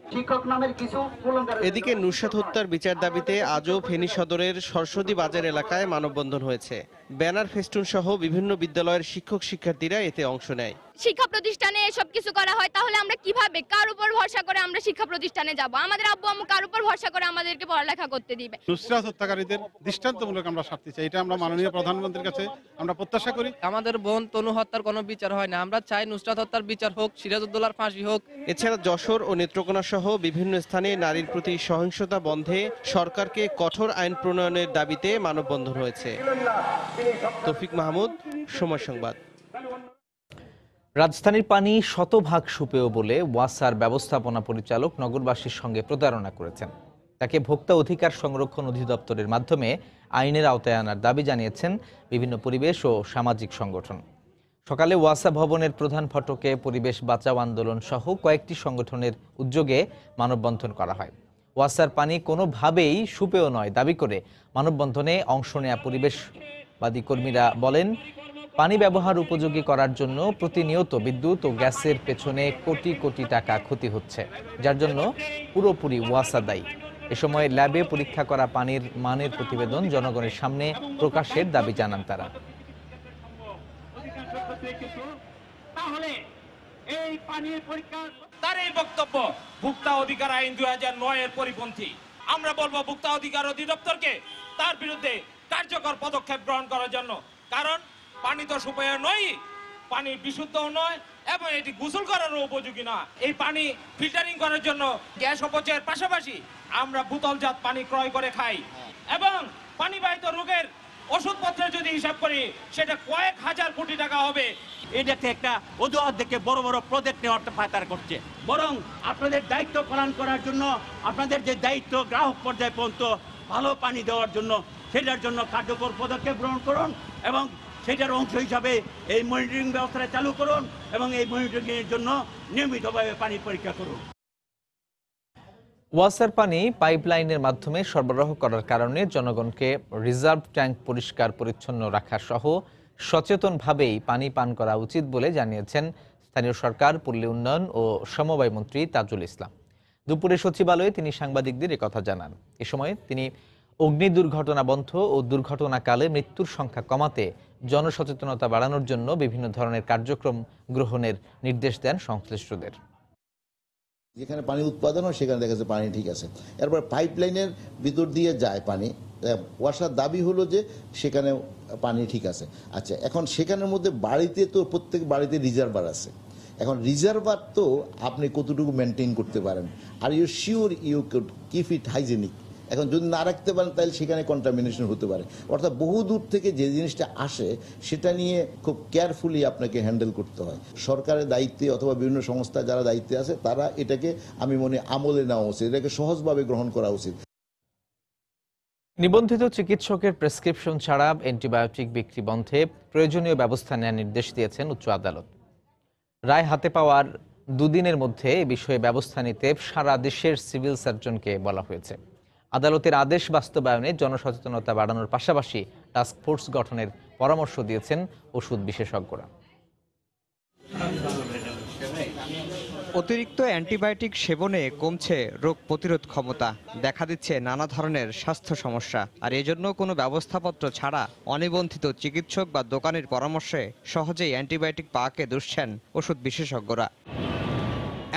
এদিকে নুরশাদ হত্যার বিচার দাবিতে আজও ফেনী সদরের সরস্বতী বাজার এলাকায় মানববন্ধন হয়েছে। ব্যানার ফেস্টুন সহ বিভিন্ন বিদ্যালয়ের শিক্ষক শিক্ষার্থীরা এতে অংশ নেয়। শিক্ষা প্রতিষ্ঠানে এসব কিছু করা হয় তাহলে আমরা কিভাবে কার উপর ভরসা করে আমরা শিক্ষা প্রতিষ্ঠানে যাব? আমাদের আব্বু আম্মু কার উপর ভরসা করে আমাদেরকে পড়ালেখা করতে দিবে? নুসরাত হত্যাকারীদের দৃষ্টান্তমূলক আমরা শাস্তি চাই, এটা আমরা মাননীয় প্রধানমন্ত্রীর কাছে আমরা প্রত্যাশা করি। আমাদের বোন তনু হত্যার কোনো বিচার হয় না, আমরা চাই নুসরাত হত্যার বিচার হোক, সিরাজউদ্দৌলার ফাঁসি হোক। এছাড়া যশোর ও নেত্রকোনা সহ বিভিন্ন স্থানে নারীর প্রতি সহিংসতা বন্ধে সরকারকে কঠোর আইন প্রণয়নের দাবিতে মানববন্ধন হয়েছে। তৌফিক মাহমুদ, সময় সংবাদ। রাজধানীর পানি শতভাগ সুপেয় বলে ওয়াসার ব্যবস্থাপনা পরিচালক নগরবাসীর সঙ্গে প্রতারণা করেছেন। তাকে ভোক্তা অধিকার সংরক্ষণ অধিদপ্তরের মাধ্যমে আইনের আওতায় আনার দাবি জানিয়েছেন বিভিন্ন পরিবেশ ও সামাজিক সংগঠন। সকালে ওয়াসা ভবনের প্রধান ফটকে পরিবেশ বাঁচাও আন্দোলন সহ কয়েকটি সংগঠনের উদ্যোগে মানববন্ধন করা হয়। ওয়াসার পানি কোনোভাবেই সুপেয় নয় দাবি করে মানববন্ধনে অংশ নেয়া পরিবেশবাদী কর্মীরা বলেন, পানি ব্যবহার উপযোগী করার জন্য প্রতিনিয়ত বিদ্যুৎ ও গ্যাসের পেছনে কোটি কোটি টাকা ক্ষতি হচ্ছে, যার জন্য পুরোপুরি ওয়াসা দায়ী। এ সময় ল্যাবে পরীক্ষা করা পানির মানের প্রতিবেদন জনগণের সামনে প্রকাশের দাবি জানান তারা। তার এই বক্তব্য ভোক্তা অধিকার আইন 2009 এর পরিপন্থী। আমরা বলবো ভোক্তা অধিকার অধিদপ্তরকে তার বিরুদ্ধে কার্যকর পদক্ষেপ গ্রহণ করার জন্য, কারণ পানি তো সুপেয় নয়, পানি বিশুদ্ধও নয় এবং এটি গোসল করারও উপযোগী না। এই পানি ফিল্টারিং করার জন্য গ্যাস অপচয়ের পাশাপাশি আমরা বোতলজাত পানি ক্রয় করে খাই এবং পানিবাহিত রোগের ওষুধপত্র যদি হিসাব করি সেটা কয়েক হাজার কোটি টাকা হবে। এটাকে একটা অজুহাত দেখে বড় বড় প্রজেক্ট নেওয়ার পায়তারা করছে। বরং আপনাদের দায়িত্ব পালন করার জন্য, আপনাদের যে দায়িত্ব গ্রাহক পর্যায়ে পর্যন্ত ভালো পানি দেওয়ার জন্য, সেটার জন্য কার্যকর পদক্ষেপ গ্রহণ করুন এবং সেটার অংশ হিসাবে এই মনিটরিং ব্যবস্থাটা চালু করুন এবং এই মনিটরিংয়ের জন্য নিয়মিতভাবে পানি পরীক্ষা করুন। ওয়াসার পানি পাইপলাইনের মাধ্যমে সরবরাহ করার কারণে জনগণকে রিজার্ভ ট্যাঙ্ক পরিষ্কার পরিচ্ছন্ন রাখা সহ সচেতনভাবেই পানি পান করা উচিত বলে জানিয়েছেন স্থানীয় সরকার, পল্লী উন্নয়ন ও সমবায় মন্ত্রী তাজুল ইসলাম। দুপুরে সচিবালয়ে তিনি সাংবাদিকদের একথা জানান। এ সময় তিনি অগ্নি দুর্ঘটনা বন্ধ ও দুর্ঘটনাকালে মৃত্যুর সংখ্যা কমাতে জনসচেতনতা বাড়ানোর জন্য বিভিন্ন ধরনের কার্যক্রম গ্রহণের নির্দেশ দেন সংশ্লিষ্টদের। যেখানে পানি উৎপাদন হয় সেখানে দেখা যাচ্ছে পানি ঠিক আছে, এরপর পাইপলাইনের ভিতর দিয়ে যায় পানি, ওয়াসার দাবি হলো যে সেখানে পানি ঠিক আছে। আচ্ছা, এখন সেখানের মধ্যে বাড়িতে তো প্রত্যেক বাড়িতে রিজার্ভার আছে। এখন রিজার্ভার তো আপনি কতটুকু মেনটেন করতে পারেন, are you sure you could keep it hygienic. এখন যদি না রাখতে পারেন তাহলে সেখানে কন্টামিনেশন হতে পারে। অর্থাৎ বহু দূর থেকে যে জিনিসটা আসে সেটা নিয়ে খুব কেয়ারফুলি আপনাকে হ্যান্ডেল করতে হয়। সরকারের দায়িত্বে অথবা বিভিন্ন সংস্থা যারা দায়িত্বে আছে তারা এটাকে আমি মনে আমলে নেওয়া উচিত, এটাকে সহজভাবে গ্রহণ করা উচিত। নিবন্ধিত চিকিৎসকের প্রেসক্রিপশন ছাড়া অ্যান্টিবায়োটিক বিক্রি বন্ধে প্রয়োজনীয় ব্যবস্থা নেওয়ার নির্দেশ দিয়েছেন উচ্চ আদালত। রায় হাতে পাওয়ার দুদিনের মধ্যে এ বিষয়ে ব্যবস্থা নিতে সারা দেশের সিভিল সার্জনকে বলা হয়েছে। আদালতের আদেশ বাস্তবায়নে জনসচেতনতা বাড়ানোর পাশাপাশি টাস্কফোর্স গঠনের পরামর্শ দিয়েছেন ওষুধ বিশেষজ্ঞরা। অতিরিক্ত অ্যান্টিবায়োটিক সেবনে কমছে রোগ প্রতিরোধ ক্ষমতা, দেখা দিচ্ছে নানা ধরনের স্বাস্থ্য সমস্যা, আর এজন্য কোনো ব্যবস্থাপত্র ছাড়া অনিবন্ধিত চিকিৎসক বা দোকানের পরামর্শে সহজেই অ্যান্টিবায়োটিক পাওয়াকে দুষছেন ওষুধ বিশেষজ্ঞরা।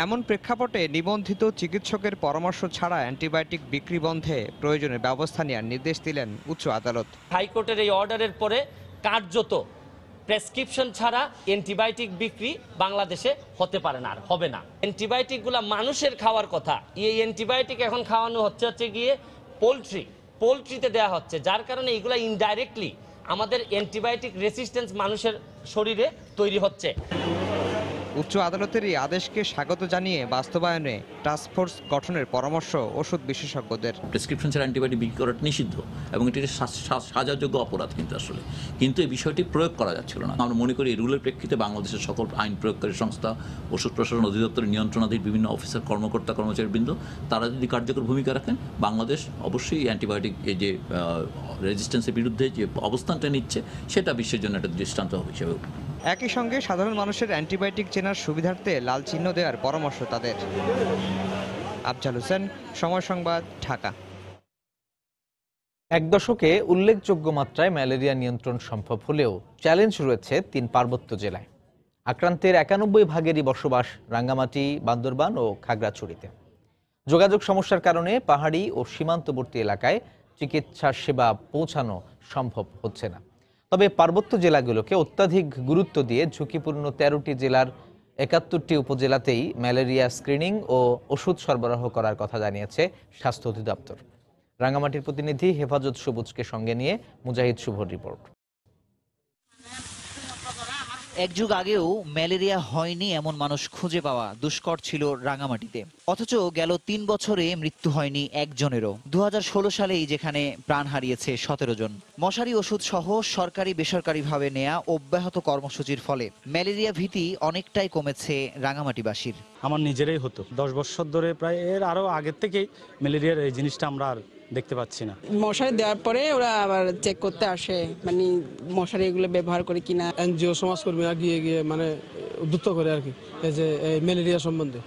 এমন প্রেক্ষাপটে নিবন্ধিত চিকিৎসকের পরামর্শ ছাড়া অ্যান্টিবায়োটিক বিক্রি বন্ধে প্রয়োজনীয় ব্যবস্থা নেওয়ার নির্দেশ দিলেন উচ্চ আদালত। হাইকোর্টের এই অর্ডারের পরে কার্যত প্রেসক্রিপশন ছাড়া অ্যান্টিবায়োটিক বিক্রি বাংলাদেশে হতে পারে না, আর হবে না। অ্যান্টিবায়োটিকগুলো মানুষের খাওয়ার কথা, এই অ্যান্টিবায়োটিক এখন খাওয়ানো হচ্ছে গিয়ে পোলট্রিতে দেওয়া হচ্ছে, যার কারণে এইগুলা ইনডাইরেক্টলি আমাদের অ্যান্টিবায়োটিক রেসিস্ট্যান্স মানুষের শরীরে তৈরি হচ্ছে। উচ্চ আদালতের এই আদেশকে স্বাগত জানিয়ে বাস্তবায়নে টাস্কফোর্স গঠনের পরামর্শ ওষুধ বিশেষজ্ঞদের। প্রেসক্রিপশন ছাড়া অ্যান্টিবায়োটিক বিক্রি করাটা নিষিদ্ধ এবং এটি সাজাযোগ্য অপরাধ কিন্তু এই বিষয়টি প্রয়োগ করা যাচ্ছিল না। আমরা মনে করি এই রুলের প্রেক্ষিতে বাংলাদেশের সকল আইন প্রয়োগকারী সংস্থা, ওষুধ প্রশাসন অধিদপ্তরের নিয়ন্ত্রণাধীন বিভিন্ন অফিসার, কর্মকর্তা, কর্মচারীবৃন্দ তারা যদি কার্যকর ভূমিকা রাখেন, বাংলাদেশ অবশ্যই অ্যান্টিবায়োটিক এই যে রেজিস্ট্যান্সের বিরুদ্ধে যে অবস্থানটা নিচ্ছে সেটা বিশ্বের জন্য একটা দৃষ্টান্ত হিসেবে। একই সঙ্গে সাধারণ মানুষের অ্যান্টিবায়োটিক চেনার সুবিধার্থে লাল চিহ্ন দেওয়ার পরামর্শ তাদের। আফজাল হোসেন, সময় সংবাদ, ঢাকা। এক দশকে উল্লেখযোগ্য মাত্রায় ম্যালেরিয়া নিয়ন্ত্রণ সম্ভব হলেও চ্যালেঞ্জ রয়েছে 3 পার্বত্য জেলায়। আক্রান্তের 91 ভাগেরই বসবাস রাঙ্গামাটি, বান্দরবান ও খাগড়াছড়িতে। যোগাযোগ সমস্যার কারণে পাহাড়ি ও সীমান্তবর্তী এলাকায় চিকিৎসা সেবা পৌঁছানো সম্ভব হচ্ছে না। তবে পার্বত্য জেলাগুলোকে অত্যাধিক গুরুত্ব দিয়ে ঝুঁকিপূর্ণ 13টি জেলার 71টি উপজেলাতেই ম্যালেরিয়া স্ক্রিনিং ও ওষুধ সরবরাহ করার কথা জানিয়েছে স্বাস্থ্য অধিদপ্তর। রাঙ্গামাটির প্রতিনিধি হেফাজত সবুজকে সঙ্গে নিয়ে মুজাহিদ শুভর রিপোর্ট। এক যুগ আগেও ম্যালেরিয়া হয়নি এমন মানুষ খুঁজে পাওয়া দুষ্কর ছিল রাঙ্গামাটিতে, অথচ গেল 3 বছরে মৃত্যু হয়নি একজনেরও। 2016 সালেই যেখানে প্রাণ হারিয়েছে 17 জন। মশারি ওষুধ সহ সরকারি বেসরকারিভাবে নেয়া অব্যাহত কর্মসূচির ফলে ম্যালেরিয়া ভীতি অনেকটাই কমেছে রাঙ্গামাটিবাসীর। আমার নিজেরাই হতো 10 বছর ধরে, প্রায় এর আরো আগের থেকেই ম্যালেরিয়ার এই জিনিসটা আমরা আর দেখতে পাচ্ছি না। মশারি দেওয়ার পরে ওরা আবার চেক করতে আসে, মানে মশারি এগুলো ব্যবহার করে কিনা। এনজিও সমাজকর্মীরা গিয়ে মানে উদ্যুক্ত করে আর কি এই যে ম্যালেরিয়া সম্বন্ধে।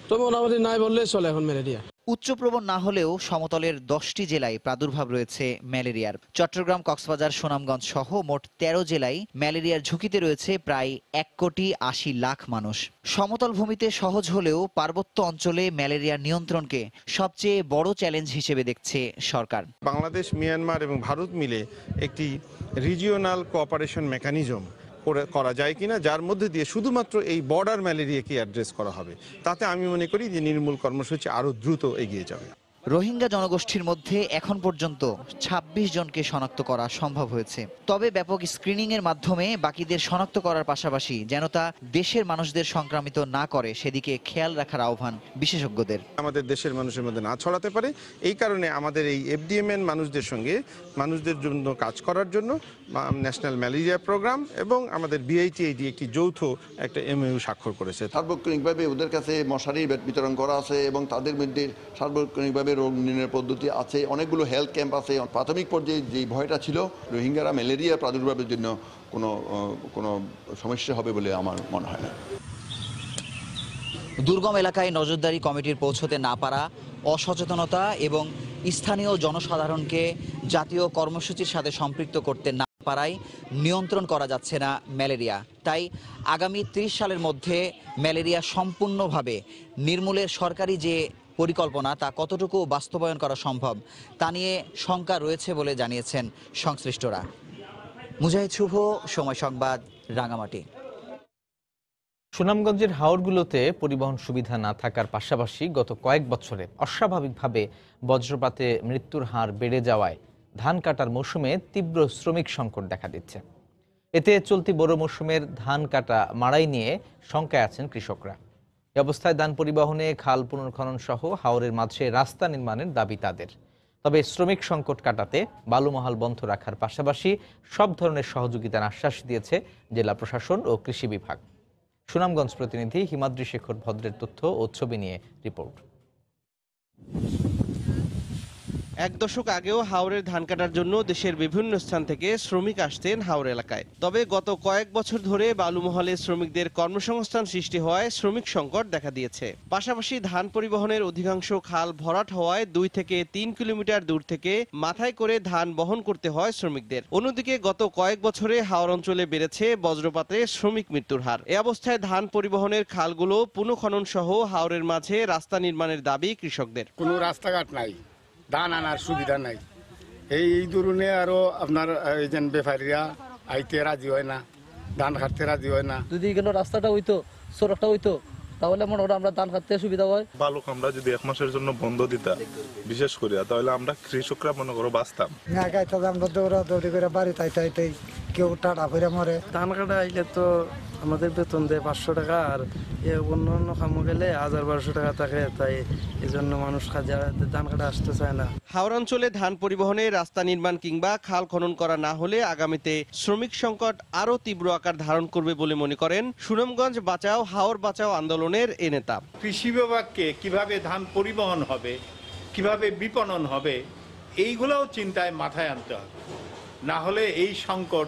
তো মোটামুটি নাই বললেই চলে এখন ম্যালেরিয়া। উচ্চপ্রবণ না হলেও সমতলের 10টি জেলায় প্রাদুর্ভাব রয়েছে ম্যালেরিয়ার। চট্টগ্রাম, কক্সবাজার, সুনামগঞ্জ সহ মোট 13 জেলায় ম্যালেরিয়ার ঝুঁকিতে রয়েছে প্রায় 1,80,00,000 মানুষ। সমতল ভূমিতে সহজ হলেও পার্বত্য অঞ্চলে ম্যালেরিয়া নিয়ন্ত্রণকে সবচেয়ে বড় চ্যালেঞ্জ হিসেবে দেখছে সরকার। বাংলাদেশ, মিয়ানমার এবং ভারত মিলে একটি রিজিওনাল কোঅপারেশন মেকানিজম করা যায় কিনা, যার মধ্যে দিয়ে শুধুমাত্র এই বর্ডার ম্যালেরিয়াকে অ্যাড্রেস করা হবে। তাতে আমি মনে করি যে নির্মূল কর্মসূচি আরও দ্রুত এগিয়ে যাবে। রোহিঙ্গা জনগোষ্ঠীর মধ্যে এখন পর্যন্ত 26 জনকে শনাক্ত করা সম্ভব হয়েছে। তবে ব্যাপক স্ক্রিনিং এর মাধ্যমে বাকিদের শনাক্ত করার পাশাপাশি যেন তা দেশের মানুষদের সংক্রামিত না করে সেদিকে খেয়াল রাখার আহ্বান বিশেষজ্ঞদের। আমাদের দেশের মানুষের মধ্যে না ছড়াতে পারে, এই কারণে আমাদের এই এফডিএমএন মানুষদের সঙ্গে মানুষদের জন্য কাজ করার জন্য ন্যাশনাল ম্যালেরিয়া প্রোগ্রাম এবং আমাদের বিআইটিআইডি একটি যৌথ একটা এমওইউ স্বাক্ষর করেছে। সার্বক্ষণিকভাবে ওদের কাছে মশারি বিতরণ করা আছে এবং তাদের মধ্যে সার্বক্ষণিকভাবে রোগ নির্ণয়ের পদ্ধতি আছে, অনেকগুলো হেলথ ক্যাম্প আছে। প্রাথমিক পর্যায়ে যে ভয়টা ছিল রোহিঙ্গারা ম্যালেরিয়া প্রাদুর্ভাবের জন্য কোনো সমস্যা হবে বলে আমার মনে হয় না। দুর্গম এলাকায় নজরদারি কমিটির পৌঁছতে না পারা, অসচেতনতা এবং স্থানীয় জনসাধারণকে জাতীয় কর্মসূচির সাথে সম্পৃক্ত করতে না পারায় নিয়ন্ত্রণ করা যাচ্ছে না ম্যালেরিয়া। তাই আগামী 30 সালের মধ্যে ম্যালেরিয়া সম্পূর্ণভাবে নির্মূলের সরকারি যে পরিকল্পনা তা কতটুকু বাস্তবায়ন করা সম্ভব তা নিয়ে শঙ্কা রয়েছে বলে জানিয়েছেন সংশ্লিষ্টরা। মুজাহিদ শুভ, সময় সংবাদ, রাঙ্গামাটি। সুনামগঞ্জের হাওরগুলোতে পরিবহন সুবিধা না থাকার পাশাপাশি গত কয়েক বছরে অস্বাভাবিকভাবে বজ্রপাতে মৃত্যুর হার বেড়ে যাওয়ায় ধান কাটার মৌসুমে তীব্র শ্রমিক সংকট দেখা দিচ্ছে। এতে চলতি বড় মৌসুমের ধান কাটা মাড়াই নিয়ে শঙ্কায় আছেন কৃষকরা। এ অবস্থায় ধান পরিবহনে খাল পুনর্খনন সহ হাওরের মাঝে রাস্তা নির্মাণের দাবি তাদের। তবে শ্রমিক সংকট কাটাতে বালুমহাল বন্ধ রাখার পাশাপাশি সব ধরনের সহযোগিতার আশ্বাস দিয়েছে জেলা প্রশাসন ও কৃষি বিভাগ। সুনামগঞ্জ প্রতিনিধি হিমাদ্রি শেখর ভদ্রের তথ্য ও ছবি নিয়ে রিপোর্ট। এক দশক আগেও হাওরের ধান কাটার জন্য দেশের বিভিন্ন স্থান থেকে শ্রমিক আসতেন হাওর এলাকায়। তবে গত কয়েক বছর ধরে বালুমহালে শ্রমিকদের কর্মসংস্থান সৃষ্টি হওয়ায় শ্রমিক সংকট দেখা দিয়েছে। পাশাপাশি ধান পরিবহনের অধিকাংশ খাল ভরাট হওয়ায় 2 থেকে 3 কিলোমিটার দূর থেকে মাথায় করে ধান বহন করতে হয় শ্রমিকদের। অন্যদিকে গত কয়েক বছরে হাওর অঞ্চলে বেড়েছে বজ্রপাতে শ্রমিক মৃত্যুর হার। এ অবস্থায় ধান পরিবহনের খালগুলো পুনঃখনন সহ হাওরের মাঝে রাস্তা নির্মাণের দাবি কৃষকদের। কোনো রাস্তাঘাট নাই, ধান আনার সুবিধা নাই, এই ধরনে আরো আপনার ব্যাপারীরা আইতে রাজি হয় না, ধান কাটতে রাজি হয় না। যদি এখানে রাস্তাটা হইতো, সড়কটা হইতো, তাহলে মনে হয় আমরা ধান কাটতে সুবিধা হয়। বালুক আমরা যদি 1 মাসের জন্য বন্ধ দিতাম বিশেষ করে, তাহলে আমরা কৃষকরা মনে করো বাঁচতাম। আমরা দৌড়াদৌড়ি করে বাড়ি তাইতে কেউ টাটা ফেরে মরে। ধান কাটা আইলে তো আমাদের বেতন দেয় 500 টাকা, আর অন্য অন্য কামো গেলে 1000-1200 টাকা থাকে, তাই এই জন্য মানুষ ধান কাটা আসতে চায় না। হাওর অঞ্চলে ধান পরিবহনে রাস্তা নির্মাণ কিংবা খাল খনন করা না হলে আগামীতে শ্রমিক সংকট আরও তীব্র আকার ধারণ করবে বলে মনে করেন সুনামগঞ্জ বাঁচাও হাওর বাঁচাও আন্দোলনের এ নেতা। কৃষি বিভাগকে কিভাবে ধান পরিবহন হবে, কিভাবে বিপণন হবে, এইগুলোও চিন্তায় মাথায় আনতে হবে, না হলে এই সংকট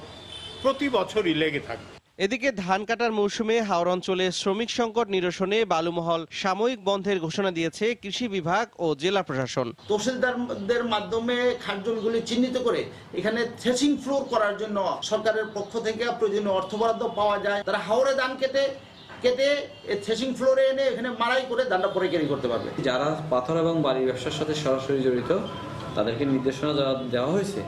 প্রতি বছরই লেগে থাকবে। এদিকে ধান কাটার মৌসুমে হাওর অঞ্চলে শ্রমিক সংকট নিরসনে বালুমহল সাময়িক বন্ধের ঘোষণা দিয়েছে কৃষি বিভাগ ও জেলা প্রশাসন। তহসিলদারদের মাধ্যমে খালজলগুলি চিহ্নিত করে এখানে থ্রেসিং ফ্লোর করার জন্য সরকারের পক্ষ থেকে প্রয়োজনীয় অর্থ বরাদ্দ পাওয়া যায়। তারা হাওরে ধান কেটে থ্রেসিং ফ্লোরে এনে এখানে মাড়াই করে ধানটা পরে ক্যারি করতে পারবে। যারা পাথর এবং বালি ব্যবসার সাথে সরাসরি জড়িত তাদেরকে নির্দেশনা দেওয়া হয়েছে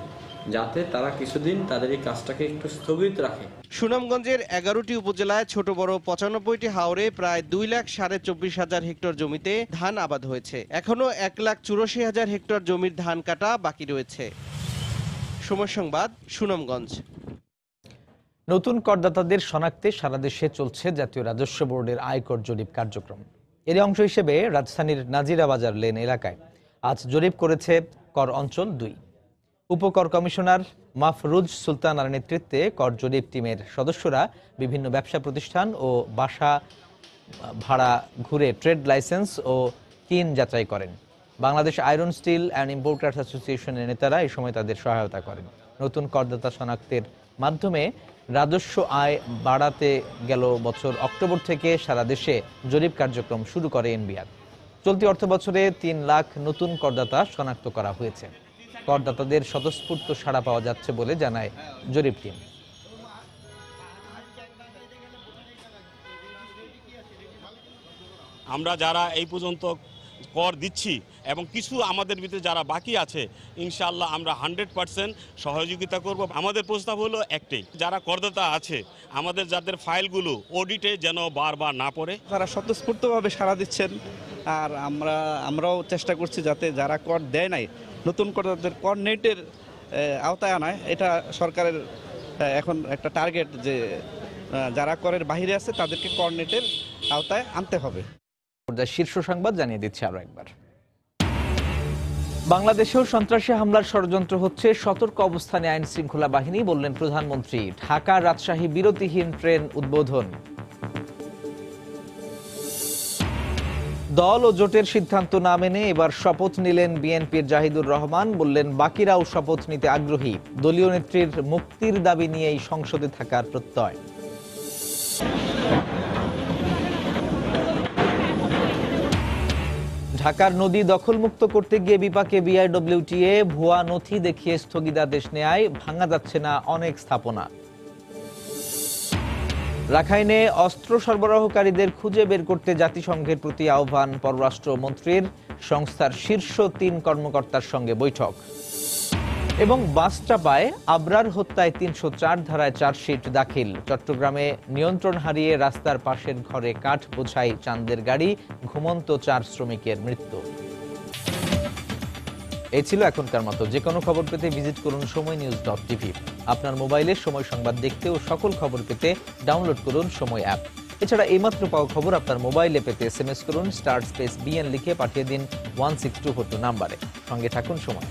যাতে তারা কিছুদিন তাদের এই কাজটাকে একটু স্থগিত রাখে। সুনামগঞ্জের 11টি উপজেলায় ছোট বড় 95টি হাওরে প্রায় 2,24,500 হেক্টর জমিতে ধান আবাদ হয়েছে। এখনো 1,84,000 হেক্টর জমির ধান কাটা বাকি রয়েছে। সময় সংবাদ, সুনামগঞ্জ। নতুন করদাতাদের শনাক্তে সারা দেশে চলছে জাতীয় রাজস্ব বোর্ডের আয়কর জরিপ কার্যক্রম। এর অংশ হিসেবে রাজধানীর নাজিরা বাজার লেন এলাকায় আজ জরিপ করেছে কর অঞ্চল 2। উপকর কমিশনার মাফরুজ সুলতানার নেতৃত্বে কর জরিপ টিমের সদস্যরা বিভিন্ন ব্যবসা প্রতিষ্ঠান ও বাসা ভাড়া ঘুরে ট্রেড লাইসেন্স ও কিন যাচাই করেন। Bangladesh iron steel and importers অ্যাসোসিয়েশনের নেতারা এই সময় তাদের সহায়তা করেন। নতুন করদাতা শনাক্তের মাধ্যমে রাজস্ব আয় বাড়াতে গেল বছর অক্টোবর থেকে সারা দেশে জরিপ কার্যক্রম শুরু করে এনবিআর। চলতি অর্থ বছরে 3 লাখ নতুন করদাতা শনাক্ত করা হয়েছে। করদাতাদের স্বতঃস্ফূর্ত সাড়া পাওয়া যাচ্ছে বলে জানায় জরিপ টিম। আমরা যারা এই পর্যন্ত কর দিচ্ছি এবং কিছু আমাদের ভিতরে যারা বাকি আছে, ইনশাআল্লাহ আমরা 100% সহযোগিতা করব। আমাদের প্রস্তাব হলো একটাই, যারা করদাতা আছে আমাদের যাদের ফাইলগুলো অডিটে যেন বারবার না পড়ে। তারা স্বতঃস্ফূর্তভাবে সাড়া দিচ্ছেন, আর আমরাও চেষ্টা করছি যাতে যারা কর দেয় নাই নতুন করদাতাদের কর নেটের আওতায় আনায়। এটা সরকারের এখন একটা টার্গেট যে যারা করের বাহিরে আছে তাদেরকে কর নেটের আওতায় আনতে হবে। শীর্ষ সংবাদ জানিয়ে দিচ্ছে আরো একবার। বাংলাদেশেও সন্ত্রাসী হামলার ষড়যন্ত্র হচ্ছে, সতর্ক অবস্থানে আইন শৃঙ্খলা বাহিনী, বললেন প্রধানমন্ত্রী। ঢাকা রাজশাহী বিরতিহীন ট্রেন উদ্বোধন। দল ও জোটের সিদ্ধান্ত না মেনে এবার শপথ নিলেন বিএনপির জাহিদুর রহমান, বললেন বাকিরাও শপথ নিতে আগ্রহী। দলীয় নেত্রীর মুক্তির দাবি নিয়েই সংসদে থাকার প্রত্যয়। ঢাকার নদী দখলমুক্ত করতে গিয়ে বিপাকে বিআইডব্লিউটিএ, ভুয়া নথি দেখিয়ে স্থগিতাদেশ নেয়, ভাঙা যাচ্ছে না অনেক স্থাপনা। রাখাইনে অস্ত্র সরবরাহকারীদের খুঁজে বের করতে জাতিসংঘের প্রতি আহ্বান পররাষ্ট্রমন্ত্রীর, সংস্থার শীর্ষ 3 কর্মকর্তার সঙ্গে বৈঠক। এবং বাসচাপায় আবরার হত্যায় 304 ধারায় চার্জশিট দাখিল। চট্টগ্রামে নিয়ন্ত্রণ হারিয়ে রাস্তার পাশের ঘরে কাঠ বোঝাই চাঁদের গাড়ি, ঘুমন্ত 4 শ্রমিকের মৃত্যু। এই ছিল এখনকার মতো। যে কোনো খবর পেতে ভিজিট করুন সময়নিউজ.tv। আপনার মোবাইলে সময় সংবাদ দেখতে ও সকল খবর পেতে ডাউনলোড করুন সময় অ্যাপ। এছাড়া এইমাত্র পাওয়া খবর আপনার মোবাইলে পেতে SMS করুন *BN লিখে পাঠিয়ে দিন 16242 নাম্বারে। সঙ্গে থাকুন সময়।